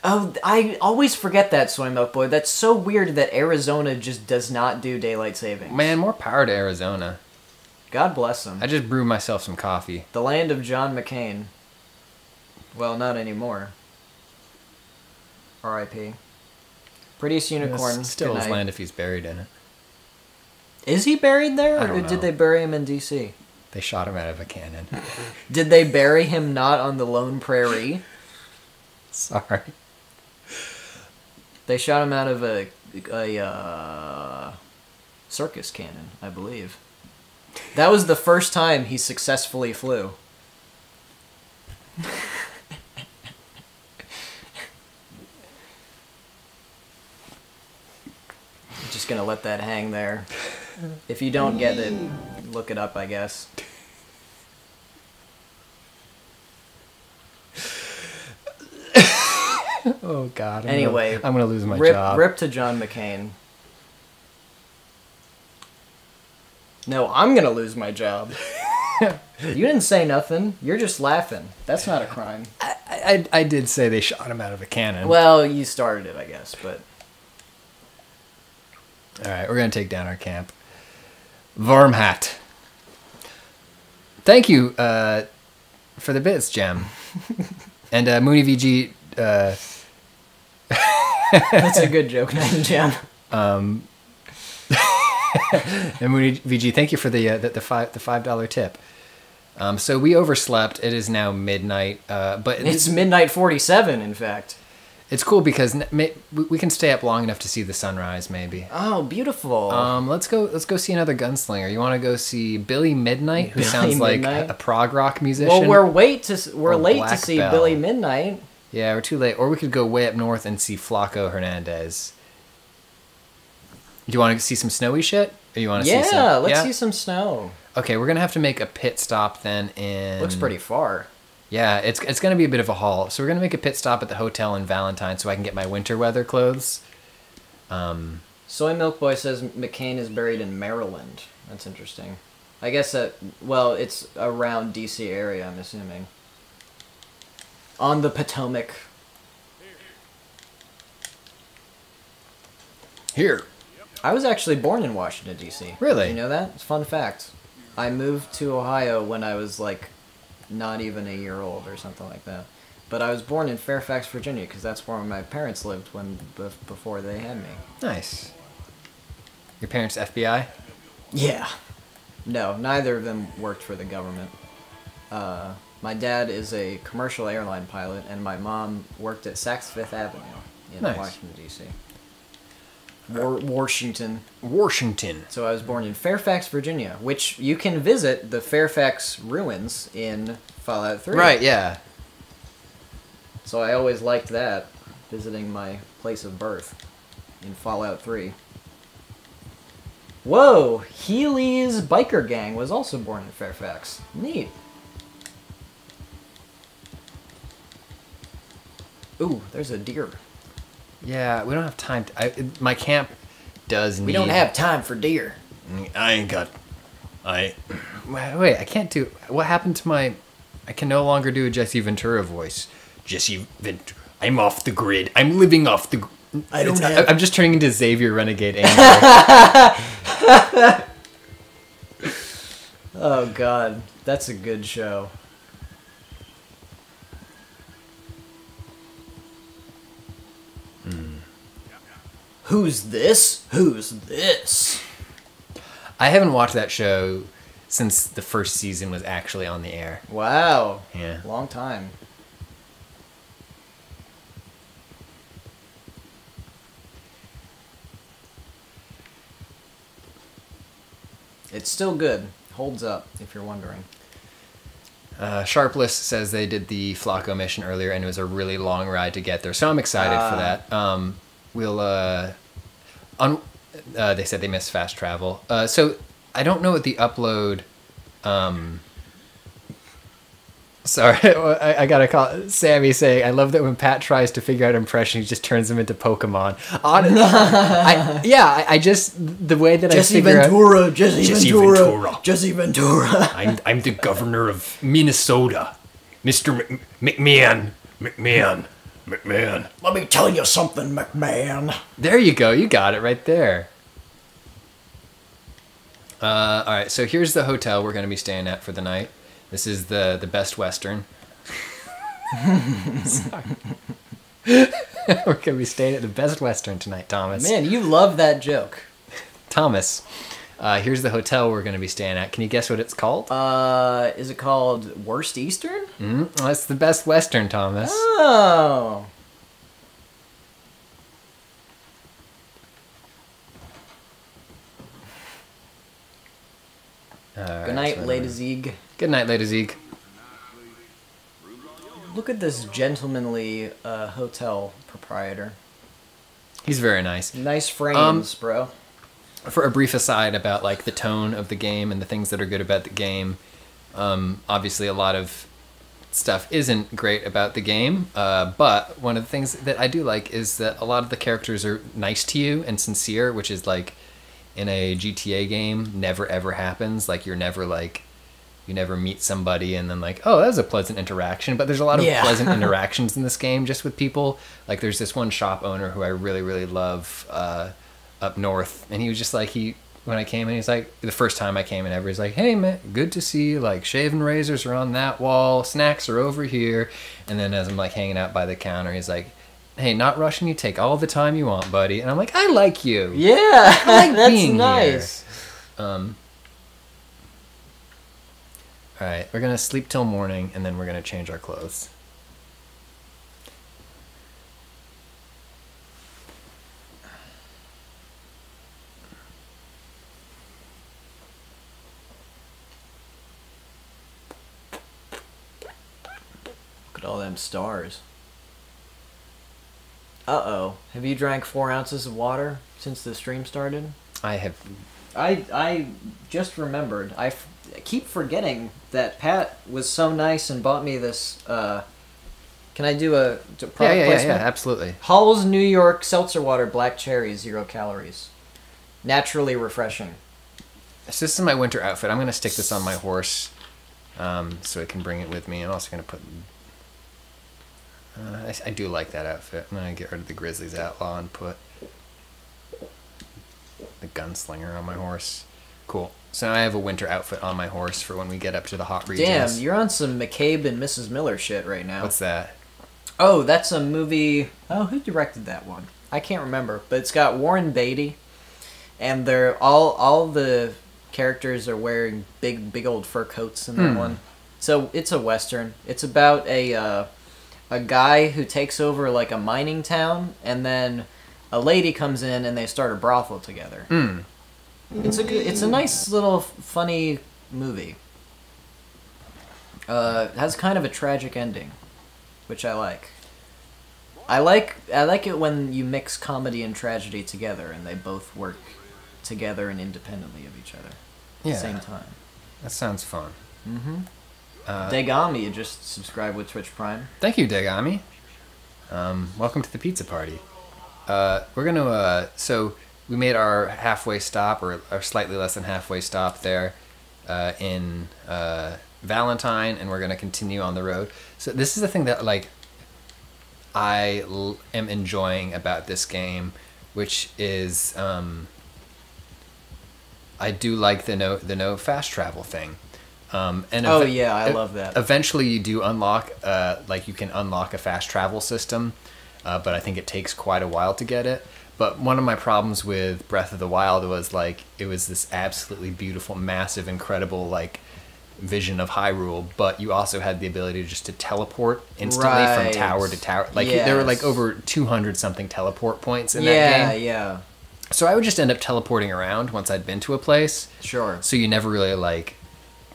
Oh, I always forget that, Soy Milk Boy. That's so weird that Arizona just does not do daylight savings. Man, more power to Arizona. God bless them. I just brewed myself some coffee. The land of John McCain. Well, not anymore. R.I.P. Prettiest Unicorn. It's still good his night. land if he's buried in it. Is he buried there, I or don't did know. they bury him in D.C.? They shot him out of a cannon. Did they bury him not on the Lone Prairie? Sorry. They shot him out of a circus cannon, I believe. That was the first time he successfully flew. Just gonna let that hang there. If you don't get it, look it up, I guess. Oh God. Anyway, I'm gonna lose my rip, job. Rip to John McCain. No, I'm gonna lose my job. You didn't say nothing. You're just laughing. That's not a crime. I did say they shot him out of a cannon. Well, you started it, I guess, but... All right, we're gonna take down our camp. Vormhat. Thank you for the bits, Jem. And Mooney VG. That's a good joke, Jam. And Mooney VG, thank you for the $5 tip. So we overslept. It is now midnight, but It's midnight 47, in fact. it's cool because we can stay up long enough to see the sunrise. Maybe. Oh, beautiful. Let's go see another gunslinger. You want to go see Billy Midnight, who Billy sounds like Midnight? a prog rock musician? well, we're late to Black see Bell. Billy Midnight. Yeah, we're too late. Or we could go way up north and see Flaco Hernandez. Do you want to see some snowy shit? Or you want to see some? Yeah, let's see some snow. Okay, we're gonna have to make a pit stop then in. Looks pretty far. Yeah, it's gonna be a bit of a haul. So we're gonna make a pit stop at the hotel in Valentine so I can get my winter weather clothes. Soy Milk Boy says McCain is buried in Maryland. That's interesting. I guess it's around D.C. area, I'm assuming. On the Potomac. Here. I was actually born in Washington, D.C. Really? Did you know that? It's a fun fact. I moved to Ohio when I was, not even a year old or something like that. But I was born in Fairfax, Virginia, because that's where my parents lived before they had me. Nice. Your parents FBI? Yeah. No, neither of them worked for the government. My dad is a commercial airline pilot, and my mom worked at Saks Fifth Avenue in Nice. Washington, D.C. Washington. Washington. So I was born in Fairfax, Virginia, which you can visit the Fairfax ruins in Fallout 3. Right, yeah. So I always liked that, visiting my place of birth in Fallout 3. Whoa! Healy's biker gang was also born in Fairfax. Neat. Ooh, there's a deer. Yeah, we don't have time. My camp does need... We don't have time for deer. I ain't got... Wait, I can't do... What happened to my... I can no longer do a Jesse Ventura voice. Jesse Ventura... I'm off the grid. I'm living off the... I'm just turning into Xavier Renegade Angel. Oh god, that's a good show. Who's this? Who's this? I haven't watched that show since the first season was actually on the air. Wow. Yeah. Long time. It's still good. Holds up, if you're wondering. Sharpless says they did the Flacco mission earlier, and it was a really long ride to get there. So I'm excited for that. They said they missed fast travel. So I don't know what the upload. Sorry, I gotta call Sammy saying, I love that when Pat tries to figure out impression, he just turns them into Pokemon. I just, the way that Jesse I figure Ventura, out... Jesse Ventura, Jesse Ventura. I'm the governor of Minnesota, Mr. McMahon. Let me tell you something, McMahon. There you go, you got it right there. All right, so here's the hotel we're going to be staying at for the night. This is the Best Western. We're going to be staying at the Best Western tonight, Thomas. Man, you love that joke. Thomas, here's the hotel we're going to be staying at. Can you guess what it's called? Is it called Worst Eastern? That's the Best Western, Thomas. Oh. Good night, Lady Zeeg. Good night, Lady Zeeg. Look at this gentlemanly hotel proprietor. He's very nice. Nice frames, bro. For a brief aside about like the tone of the game and the things that are good about the game, obviously a lot of stuff isn't great about the game, but one of the things that I do like is that a lot of the characters are nice to you and sincere, which is like in a GTA game never ever happens. Like you never meet somebody and then like, oh, that was a pleasant interaction. But there's a lot of pleasant interactions in this game just with people. Like there's this one shop owner who I really, really love up north. And he was just like, when I came in, he's like, the first time I came in ever, he's like, hey man, good to see you. Like shaving razors are on that wall. Snacks are over here. And then as I'm like hanging out by the counter, he's like, hey, not rushing you. Take all the time you want, buddy. And I'm like, I like you. Yeah, I like that's being nice. Here. All right, we're gonna sleep till morning, and then we're gonna change our clothes. Look at all them stars. Uh-oh. Have you drank 4 ounces of water since the stream started? I have... I just remembered. I keep forgetting that Pat was so nice and bought me this, can I do a product placement? Yeah, absolutely. Hall's New York Seltzer Water Black Cherry, 0 calories. Naturally refreshing. So this is my winter outfit. I'm going to stick this on my horse so I can bring it with me. I'm also going to put... I do like that outfit. I'm going to get rid of the Grizzlies Outlaw and put the Gunslinger on my horse. Cool. So now I have a winter outfit on my horse for when we get up to the hot regions. Damn, you're on some McCabe and Mrs. Miller shit right now. What's that? Oh, that's a movie... Oh, who directed that one? I can't remember. But it's got Warren Beatty. And they're all the characters are wearing big old fur coats in that one. So it's a Western. It's about a guy who takes over like a mining town, and then a lady comes in and they start a brothel together. It's a nice little funny movie. It has kind of a tragic ending, which I like. I like it when you mix comedy and tragedy together and they both work together and independently of each other at the same time. That sounds fun. Degami just subscribed with Twitch Prime. Thank you, Degami. Welcome to the pizza party. We're gonna so we made our halfway stop, or slightly less than halfway stop there in Valentine, and we're gonna continue on the road. So this is the thing that like am enjoying about this game, which is I do like the no fast travel thing. And I love that. Eventually, you do unlock you can unlock a fast travel system, but I think it takes quite a while to get it. But one of my problems with Breath of the Wild was like it was this absolutely beautiful, massive, incredible like vision of Hyrule, but you also had the ability just to teleport instantly from tower to tower. Like there were like over 200 something teleport points in that game. Yeah. So I would just end up teleporting around once I'd been to a place. Sure. So you never really like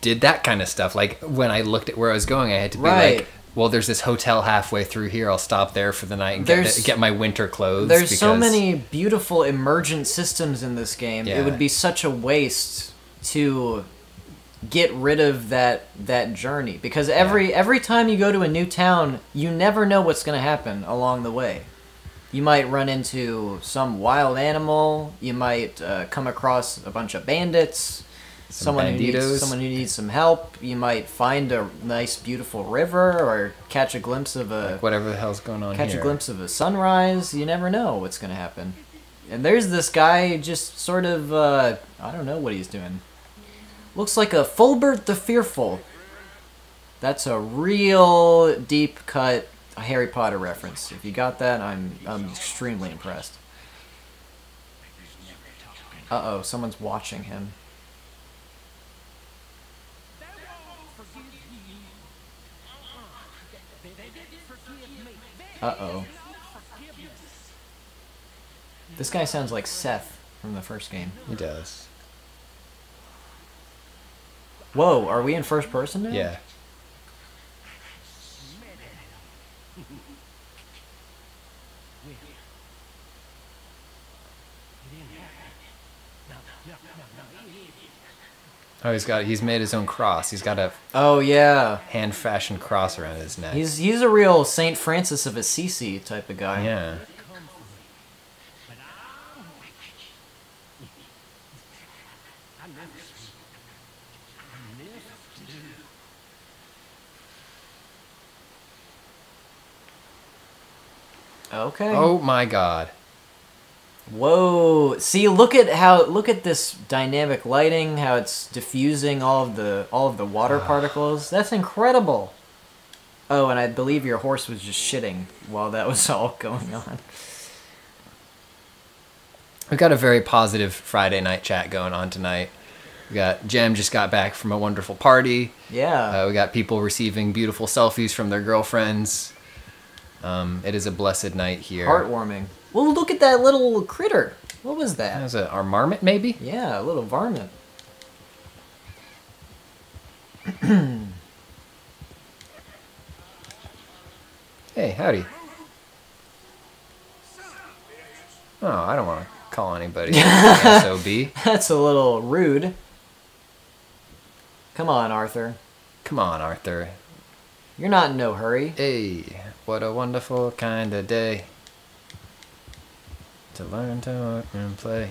did that kind of stuff. Like when I looked at where I was going, I had to be like, well, there's this hotel halfway through here. I'll stop there for the night and get my winter clothes. There's so many beautiful emergent systems in this game. Yeah. It would be such a waste to get rid of that journey, because every time you go to a new town, you never know what's going to happen along the way. You might run into some wild animal. You might come across a bunch of bandits. Someone who needs some help. You might find a nice, beautiful river, or catch a glimpse of whatever the hell's going on. Catch a glimpse of a sunrise. You never know what's going to happen. And there's this guy just sort of I don't know what he's doing. Looks like a Fulbert the Fearful. That's a real deep cut Harry Potter reference. If you got that, I'm extremely impressed. Uh-oh, someone's watching him. Uh-oh. This guy sounds like Seth from the first game. He does. Whoa, are we in first person now? Yeah. Oh, he's made his own cross. He's got a hand-fashioned cross around his neck. He's a real Saint Francis of Assisi type of guy. Yeah. Okay. Oh my God. Whoa! See, look at this dynamic lighting, how it's diffusing all of the water particles. That's incredible. Oh, and I believe your horse was just shitting while that was all going on. We've got a very positive Friday night chat going on tonight. We got Jem just got back from a wonderful party. Yeah. We got people receiving beautiful selfies from their girlfriends. It is a blessed night here. Heartwarming. Well, look at that little critter. What was that? That was our marmot, maybe? Yeah, a little varmint. Hey, howdy. Oh, I don't want to call anybody SOB. That's a little rude. Come on, Arthur. Come on, Arthur. You're not in no hurry. Hey, what a wonderful kind of day. To learn to work and play.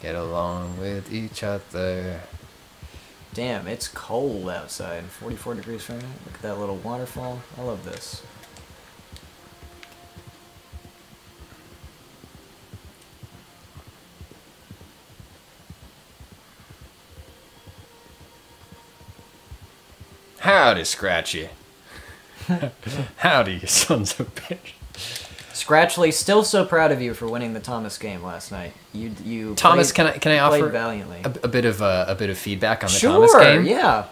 Get along with each other. Damn, it's cold outside. 44 degrees Fahrenheit. Look at that little waterfall. I love this. Howdy, Scratchy. Howdy, you sons of bitch. Scratchly, still so proud of you for winning the Thomas game last night. You Thomas, played, can I offer valiantly. a bit of feedback on the Thomas game? Sure, yeah.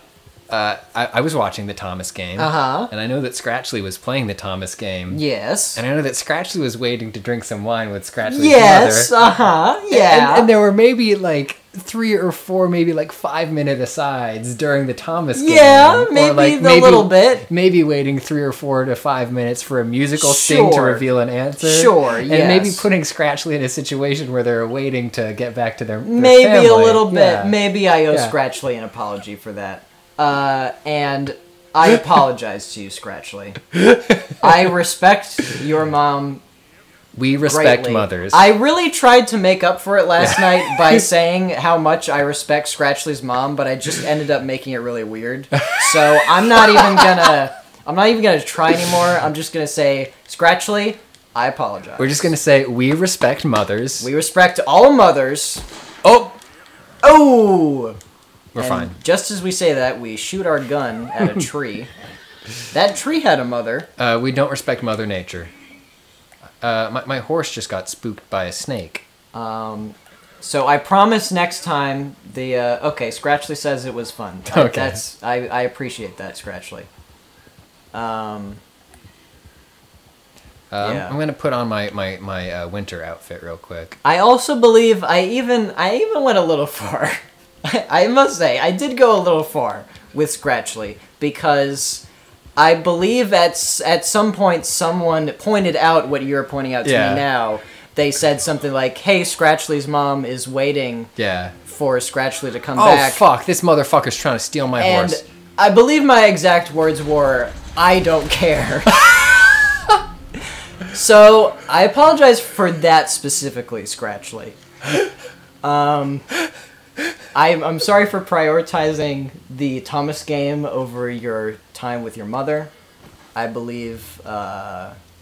I was watching the Thomas game. Uh-huh. And I know that Scratchley was playing the Thomas game. Yes. And I know that Scratchley was waiting to drink some wine with Scratchley's Yes. mother. Yeah. And there were maybe like 3 or 4, maybe like 5-minute asides during the Thomas game. Yeah, Or, maybe like, a little bit. Maybe waiting 3 or 4 to 5 minutes for a musical sting to Sure. reveal an answer. Sure, And yes. maybe putting Scratchley in a situation where they're waiting to get back to their Maybe family. a little bit. Yeah. Maybe I owe Yeah. Scratchley an apology for that. And I apologize to you, Scratchley. I respect your mom We respect greatly. mothers. I really tried to make up for it last night by saying how much I respect Scratchley's mom, but I just ended up making it really weird. So I'm not even gonna try anymore. I'm just gonna say, Scratchley, I apologize. We're just going to say we respect mothers. We respect all mothers. Oh! Oh! We're And fine. just as we say that, we shoot our gun at a tree. That tree had a mother. We don't respect Mother Nature. My horse just got spooked by a snake. So I promise next time okay, Scratchley says it was fun. Okay. I appreciate that, Scratchley. Yeah. I'm going to put on my winter outfit real quick. I also believe I even went a little far. I must say, I did go a little far with Scratchley because I believe at some point someone pointed out what you're pointing out to Yeah. me now. They said something like, "Hey, Scratchley's mom is waiting Yeah. for Scratchley to come Oh, back." fuck. This motherfucker's trying to steal my And horse. I believe my exact words were, "I don't care." So I apologize for that specifically, Scratchley. I'm sorry for prioritizing the Thomas game over your time with your mother. I believe,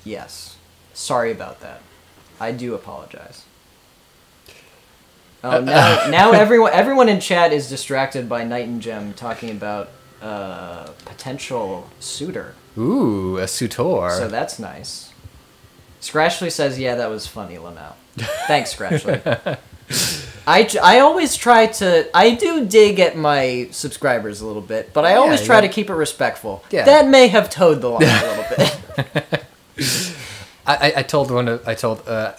yes. Sorry about that. I do apologize. Oh, now everyone in chat is distracted by Knight and Gem talking about potential suitor. Ooh, a suitor. So that's nice. Scratchley says, "Yeah, that was funny, Lamau." Thanks, Scratchley. I always try to... I do dig at my subscribers a little bit, but I always try to keep it respectful. Yeah. That may have towed the line a little bit. I told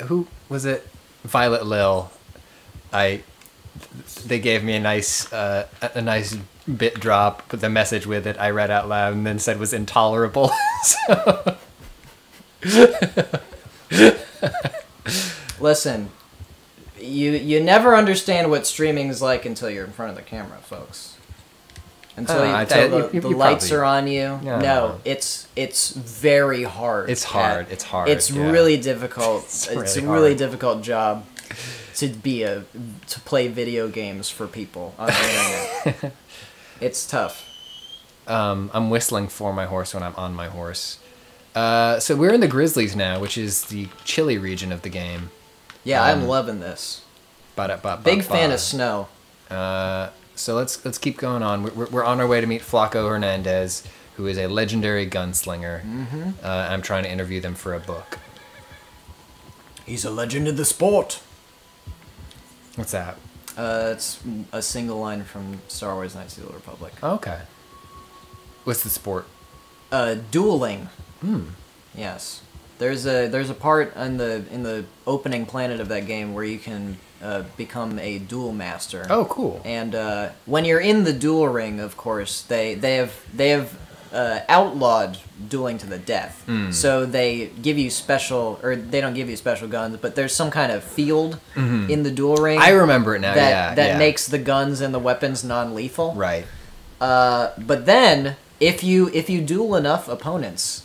who was it? Violet Lil. They gave me a nice bit drop with the message with it. I read out loud and then said was intolerable. Listen, you never understand what streaming is like until you're in front of the camera, folks. Until the lights are on you. Yeah. No, it's very hard. It's hard. It's hard. It's yeah. really difficult. It's really a really hard. difficult job to play video games for people on the internet. It's tough. I'm whistling for my horse when I'm on my horse. So we're in the Grizzlies now, which is the chilly region of the game. Yeah, I'm loving this. Big fan of snow. So let's keep going on. We're on our way to meet Flaco Hernandez, who is a legendary gunslinger. Mm-hmm. I'm trying to interview them for a book. He's a legend of the sport. What's that? It's a single line from Star Wars: Knights of the Old Republic. Okay. What's the sport? Dueling. Hmm. Yes. There's a part in the opening planet of that game where you can become a duel master. Oh, cool. And when you're in the duel ring, of course, they have outlawed dueling to the death. Mm. So they give you special, or they don't give you special guns, but there's some kind of field in the duel ring. I remember it now. That makes the guns and the weapons non-lethal. Right. But then if you duel enough opponents,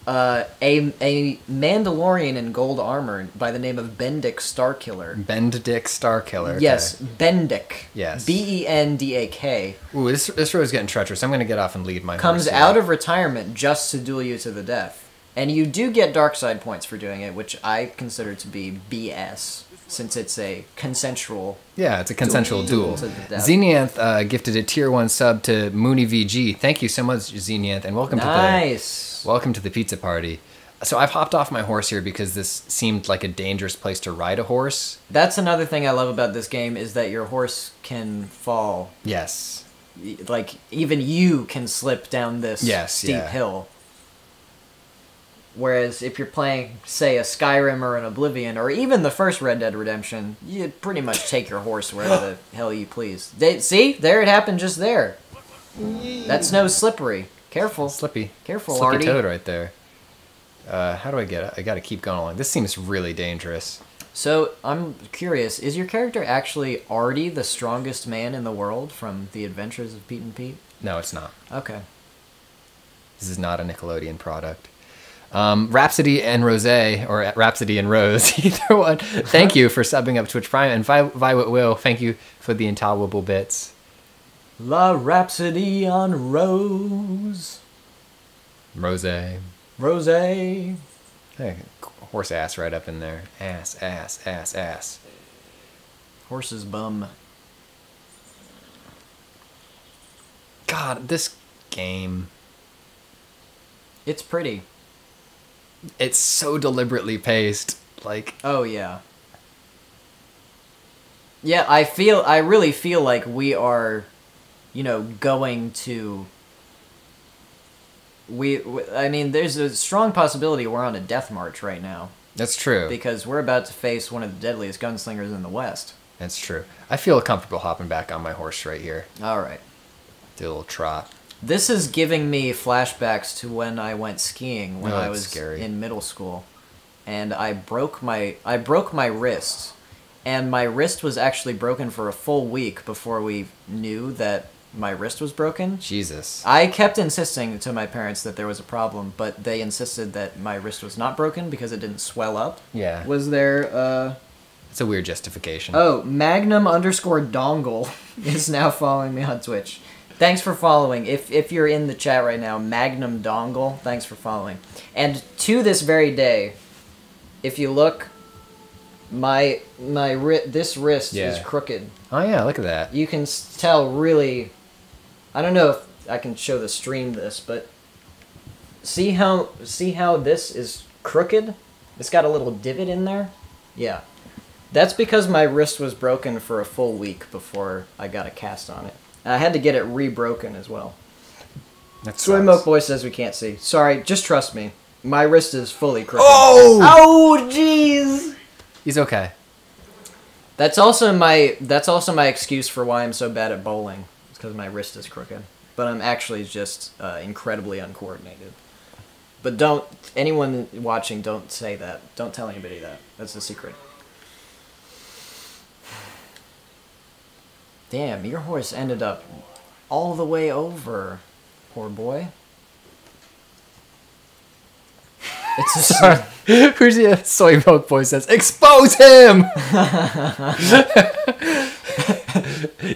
a Mandalorian in gold armor by the name of Bendik Starkiller. Bendik Starkiller. Okay. Yes, Bendik. Yes. Bendak. Ooh, this road's getting treacherous. I'm going to get off and lead my Comes horse out here. of retirement just to duel you to the death. And you do get dark side points for doing it, which I consider to be BS, since it's a consensual... Yeah, it's a consensual duel. To the death. Xenianth gifted a tier 1 sub to Mooney VG. Thank you so much, Xenianth, and welcome to the pizza party. So I've hopped off my horse here because this seemed like a dangerous place to ride a horse. That's another thing I love about this game, is that your horse can fall. Yes. like even you can slip down this Yes, steep yeah. hill. Whereas if you're playing, say, a Skyrim or an Oblivion, or even the first Red Dead Redemption, you pretty much take your horse wherever the hell you please. See? There it happened just there. That snow's slippery. Careful. Slippy. Careful, Slippy Artie. toad right there. How do I get it? I gotta keep going along. This seems really dangerous. So, I'm curious, is your character actually Artie, the strongest man in the world from The Adventures of Pete and Pete? No, it's not. Okay. This is not a Nickelodeon product. Rhapsody and Rose, or Rhapsody and Rose, either one. Thank you for subbing up Twitch Prime. And Violet Will, thank you for the intolerable bits. La Rhapsody on Rose. Rose. Rose. Hey, horse ass right up in there. Ass. Horse's bum. God, this game. It's pretty. It's so deliberately paced. Like, Oh, yeah. Yeah, I really feel like we are, going to... I mean, there's a strong possibility we're on a death march right now. that's true. Because we're about to face one of the deadliest gunslingers in the West. That's true. I feel comfortable hopping back on my horse right here. Alright. Do a little trot. This is giving me flashbacks to when I went skiing when Oh, I that's was scary. in middle school, and I broke my wrist, and my wrist was actually broken for a full week before we knew that my wrist was broken. Jesus. I kept insisting to my parents that there was a problem, but they insisted that my wrist was not broken because it didn't swell up. Yeah. Was there It's a weird justification. Oh, Magnum_dongle is now following me on Twitch. Thanks for following. If you're in the chat right now, Magnum Dongle, thanks for following. And to this very day, if you look, this wrist Yeah. is crooked. Oh, yeah, look at that. You can tell really. I don't know if I can show the stream this, but see how this is crooked? It's got a little divot in there. Yeah. That's because my wrist was broken for a full week before I got a cast on it. And I had to get it re-broken as well. That's Soy Milk Boy says we can't see. Sorry, just trust me. My wrist is fully crooked. Oh! Oh, jeez! He's okay. That's also my excuse for why I'm so bad at bowling. It's because my wrist is crooked. But I'm actually just incredibly uncoordinated. But anyone watching, don't say that. Don't tell anybody that. That's the secret. Damn, your horse ended up all the way over. Poor boy. It's a Who's the Soy Milk Boy says, expose him!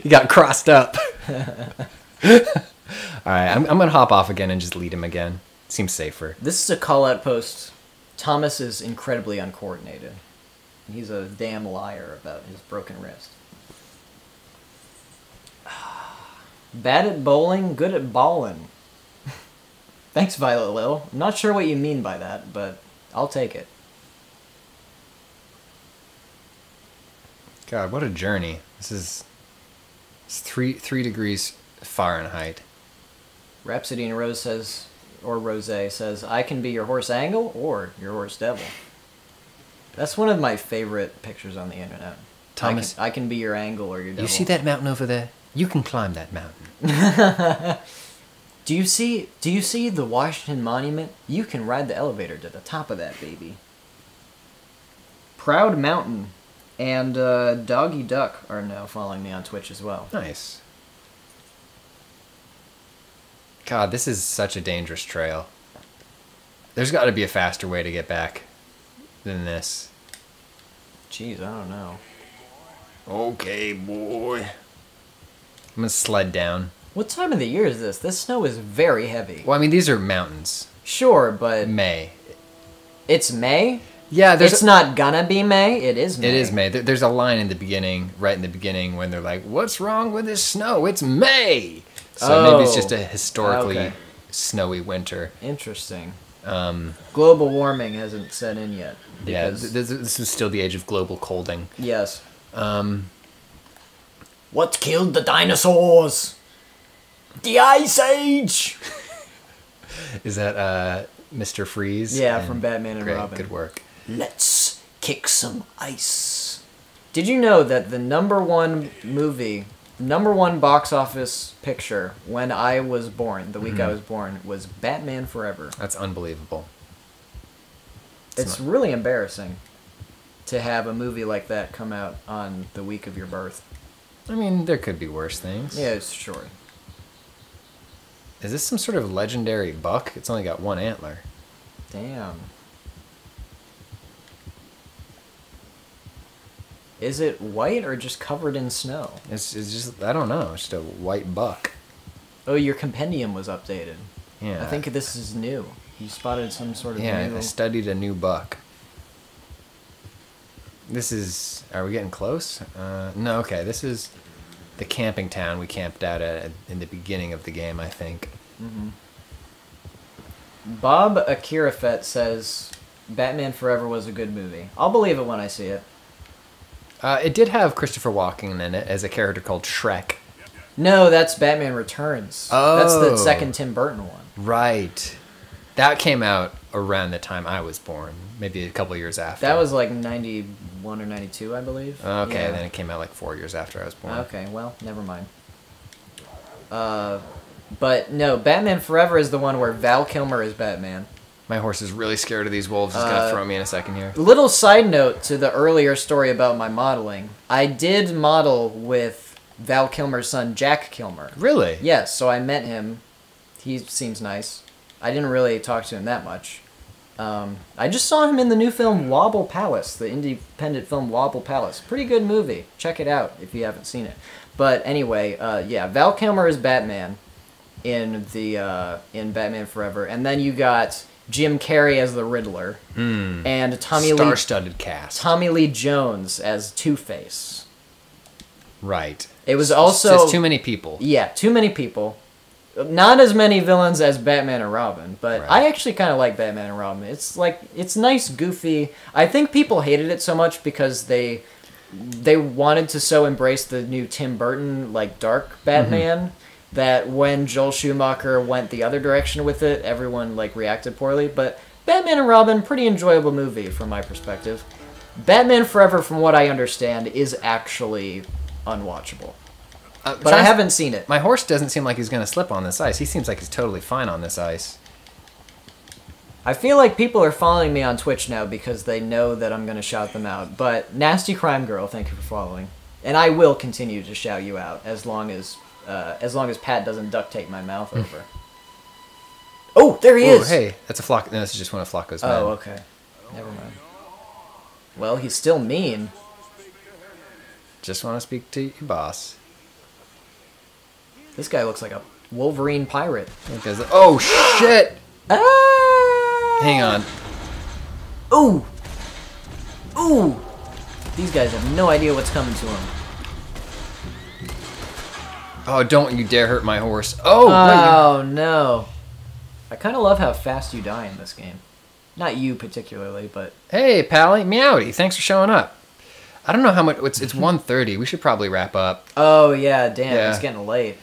He got crossed up. Alright, I'm going to hop off again and just lead him again. Seems safer. This is a call-out post. Thomas is incredibly uncoordinated. He's a damn liar about his broken wrist. Bad at bowling, good at ballin'. Thanks, Violet Lil. I'm not sure what you mean by that, but I'll take it. God, what a journey. It's 3 degrees Fahrenheit. Rhapsody and Rose says, or Rose says, I can be your horse Angle or your horse Devil. That's one of my favorite pictures on the internet. Thomas, I can be your Angle or your Devil. you see that mountain over there? You can climb that mountain. Do you see the Washington Monument? You can ride the elevator to the top of that baby. Proud Mountain and Doggy Duck are now following me on Twitch as well. Nice. God, this is such a dangerous trail. There's got to be a faster way to get back than this. Jeez, I don't know. Okay, boy. I'm gonna sled down. What time of the year is this? This snow is very heavy. Well, I mean, these are mountains. Sure, but May. it's May? Yeah, It's not gonna be May. It is May. It is May. There's a line in the beginning, right in the beginning, when they're like, "What's wrong with this snow? It's May." So maybe it's just a historically okay. snowy winter. Interesting. Um, Global warming hasn't set in yet. yeah, Because, this is still the age of global colding. yes. Um, What killed the dinosaurs? The Ice Age! Is that Mr. Freeze? Yeah, And- from Batman and great, Robin. Good work. Let's kick some ice. Did you know that the number one box office picture when I was born, the week I was born, was Batman Forever? That's unbelievable. It's really embarrassing to have a movie like that come out on the week of your birth. I mean, there could be worse things. Yeah, it's sure. Is this some sort of legendary buck? It's only got one antler. Damn. Is it white or just covered in snow? It's just, I don't know. It's just a white buck. Oh, your compendium was updated. Yeah. I think this is new. You spotted some sort of Yeah, new... I studied a new buck. This is... Are we getting close? No, okay. This is the camping town we camped out at in the beginning of the game, I think. Bob Akirafet says Batman Forever was a good movie. I'll believe it when I see it. It did have Christopher Walken in it as a character called Shrek. No, that's Batman Returns. That's the Oh. second Tim Burton one. Right. That came out around the time I was born. Maybe a couple years after. That was like 91 or 92, I believe. Okay, Yeah. then it came out like 4 years after I was born. Okay, well, never mind. But no, Batman Forever is the one where Val Kilmer is Batman. My horse is really scared of these wolves. He's gonna throw me in a second here. Little side note to the earlier story about my modeling. I did model with Val Kilmer's son, Jack Kilmer. Really? Yes, so I met him. He seems nice. I didn't really talk to him that much. I just saw him in the new film Wobble Palace, the independent film Wobble Palace. Pretty good movie. Check it out if you haven't seen it. But anyway, yeah, Val Kilmer is Batman in Batman Forever, and then you got Jim Carrey as the Riddler, and Star-studded cast. Tommy Lee Jones as Two-Face. Right. It was It's also just too many people. Yeah, too many people. Not as many villains as Batman and Robin, but Right. I actually kind of like Batman and Robin. It's nice, goofy. I think people hated it so much because they wanted to so embrace the new Tim Burton like dark Batman that when Joel Schumacher went the other direction with it, everyone like reacted poorly. But Batman and Robin, pretty enjoyable movie from my perspective. Batman Forever, from what I understand, is actually unwatchable. But I haven't seen it. My horse doesn't seem like he's going to slip on this ice. He seems like he's totally fine on this ice. I feel like people are following me on Twitch now because they know that I'm going to shout them out. But Nasty Crime Girl, thank you for following. And I will continue to shout you out as long as Pat doesn't duct tape my mouth over. Oh, there he Ooh, is! hey, that's a flock. No, this is just one of Flocko's men. Oh, okay. Never mind. Well, he's still mean. Just want to speak to your boss. This guy looks like a Wolverine pirate. Because, oh, shit! Ah! Hang on. Ooh! Ooh! These guys have no idea what's coming to them. Oh, don't you dare hurt my horse. Oh, Oh, no. I kind of love how fast you die in this game. Not you particularly, but... hey, Pally, Meowdy, thanks for showing up. I don't know how much... It's 1:30. We should probably wrap up. Oh, yeah, damn, Yeah. it's getting late.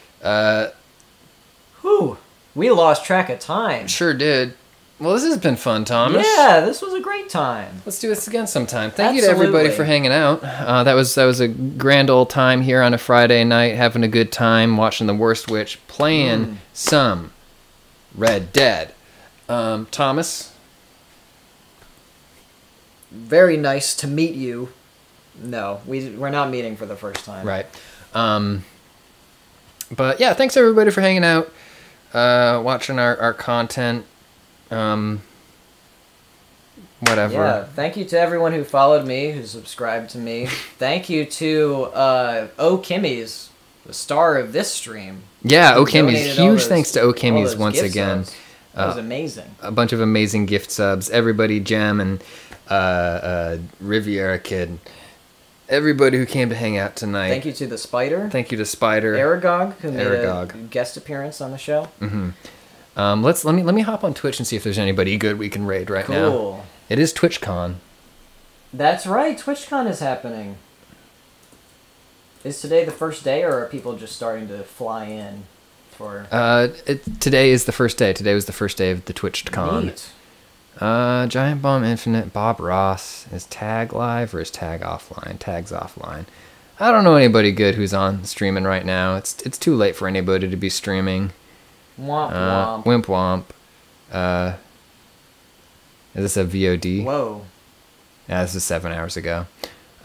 Whew. We lost track of time. Sure did. Well, this has been fun, Thomas. Yeah, this was a great time. Let's do this again sometime. Thank you to everybody Absolutely. for hanging out. That was a grand old time here on a Friday night, having a good time, watching The Worst Witch, playing some Red Dead. Thomas? Very nice to meet you. No, we're not meeting for the first time. Right. But yeah, thanks everybody for hanging out, watching our content. Whatever. Yeah, thank you to everyone who followed me, who subscribed to me. Thank you to O Kimmy's, the star of this stream. Yeah, who Okimmy's. donated all Huge those- thanks to all Okimmy's those once gift again. subs. That was amazing. A bunch of amazing gift subs. Everybody, Gem and Riviera Kid. Everybody who came to hang out tonight. Thank you to the Spider. Thank you to Spider. Aragog, who made a Aragog. guest appearance on the show. Let me hop on Twitch and see if there's anybody good we can raid right now. Cool. It is TwitchCon. That's right, TwitchCon is happening. Is today the first day, or are people just starting to fly in for Today is the first day. Today was the first day of the TwitchCon. Neat. Giant Bomb Infinite, Bob Ross. Is Tag live or is Tag offline? Tag's offline. I don't know anybody good who's on streaming right now. It's too late for anybody to be streaming. Womp womp. Wimp Womp. Is this a VOD? Whoa. Yeah, this is 7 hours ago.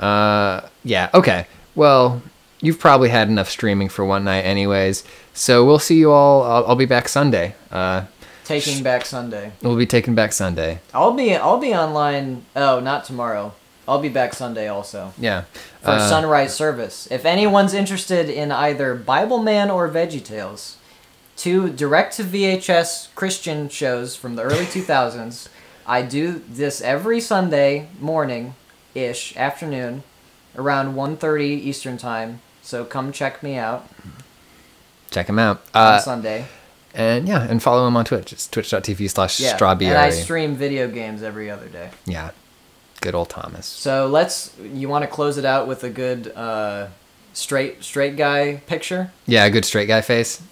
Yeah, okay. Well, you've probably had enough streaming for one night anyways. So we'll see you all. I'll be back Sunday. Taking Back Sunday. We'll be taking back Sunday. I'll be online. Oh, not tomorrow. I'll be back Sunday also Yeah. for sunrise service. If anyone's interested in either Bible Man or VeggieTales, two direct to VHS Christian shows from the early 2000s, I do this every Sunday morning ish afternoon around 1:30 Eastern time. So come check me out Check him out. on Sunday. And yeah, and follow him on Twitch. It's twitch.tv/strawberry. And I stream video games every other day. Yeah. Good old Thomas. So you want to close it out with a good straight guy picture? Yeah, a good straight guy face.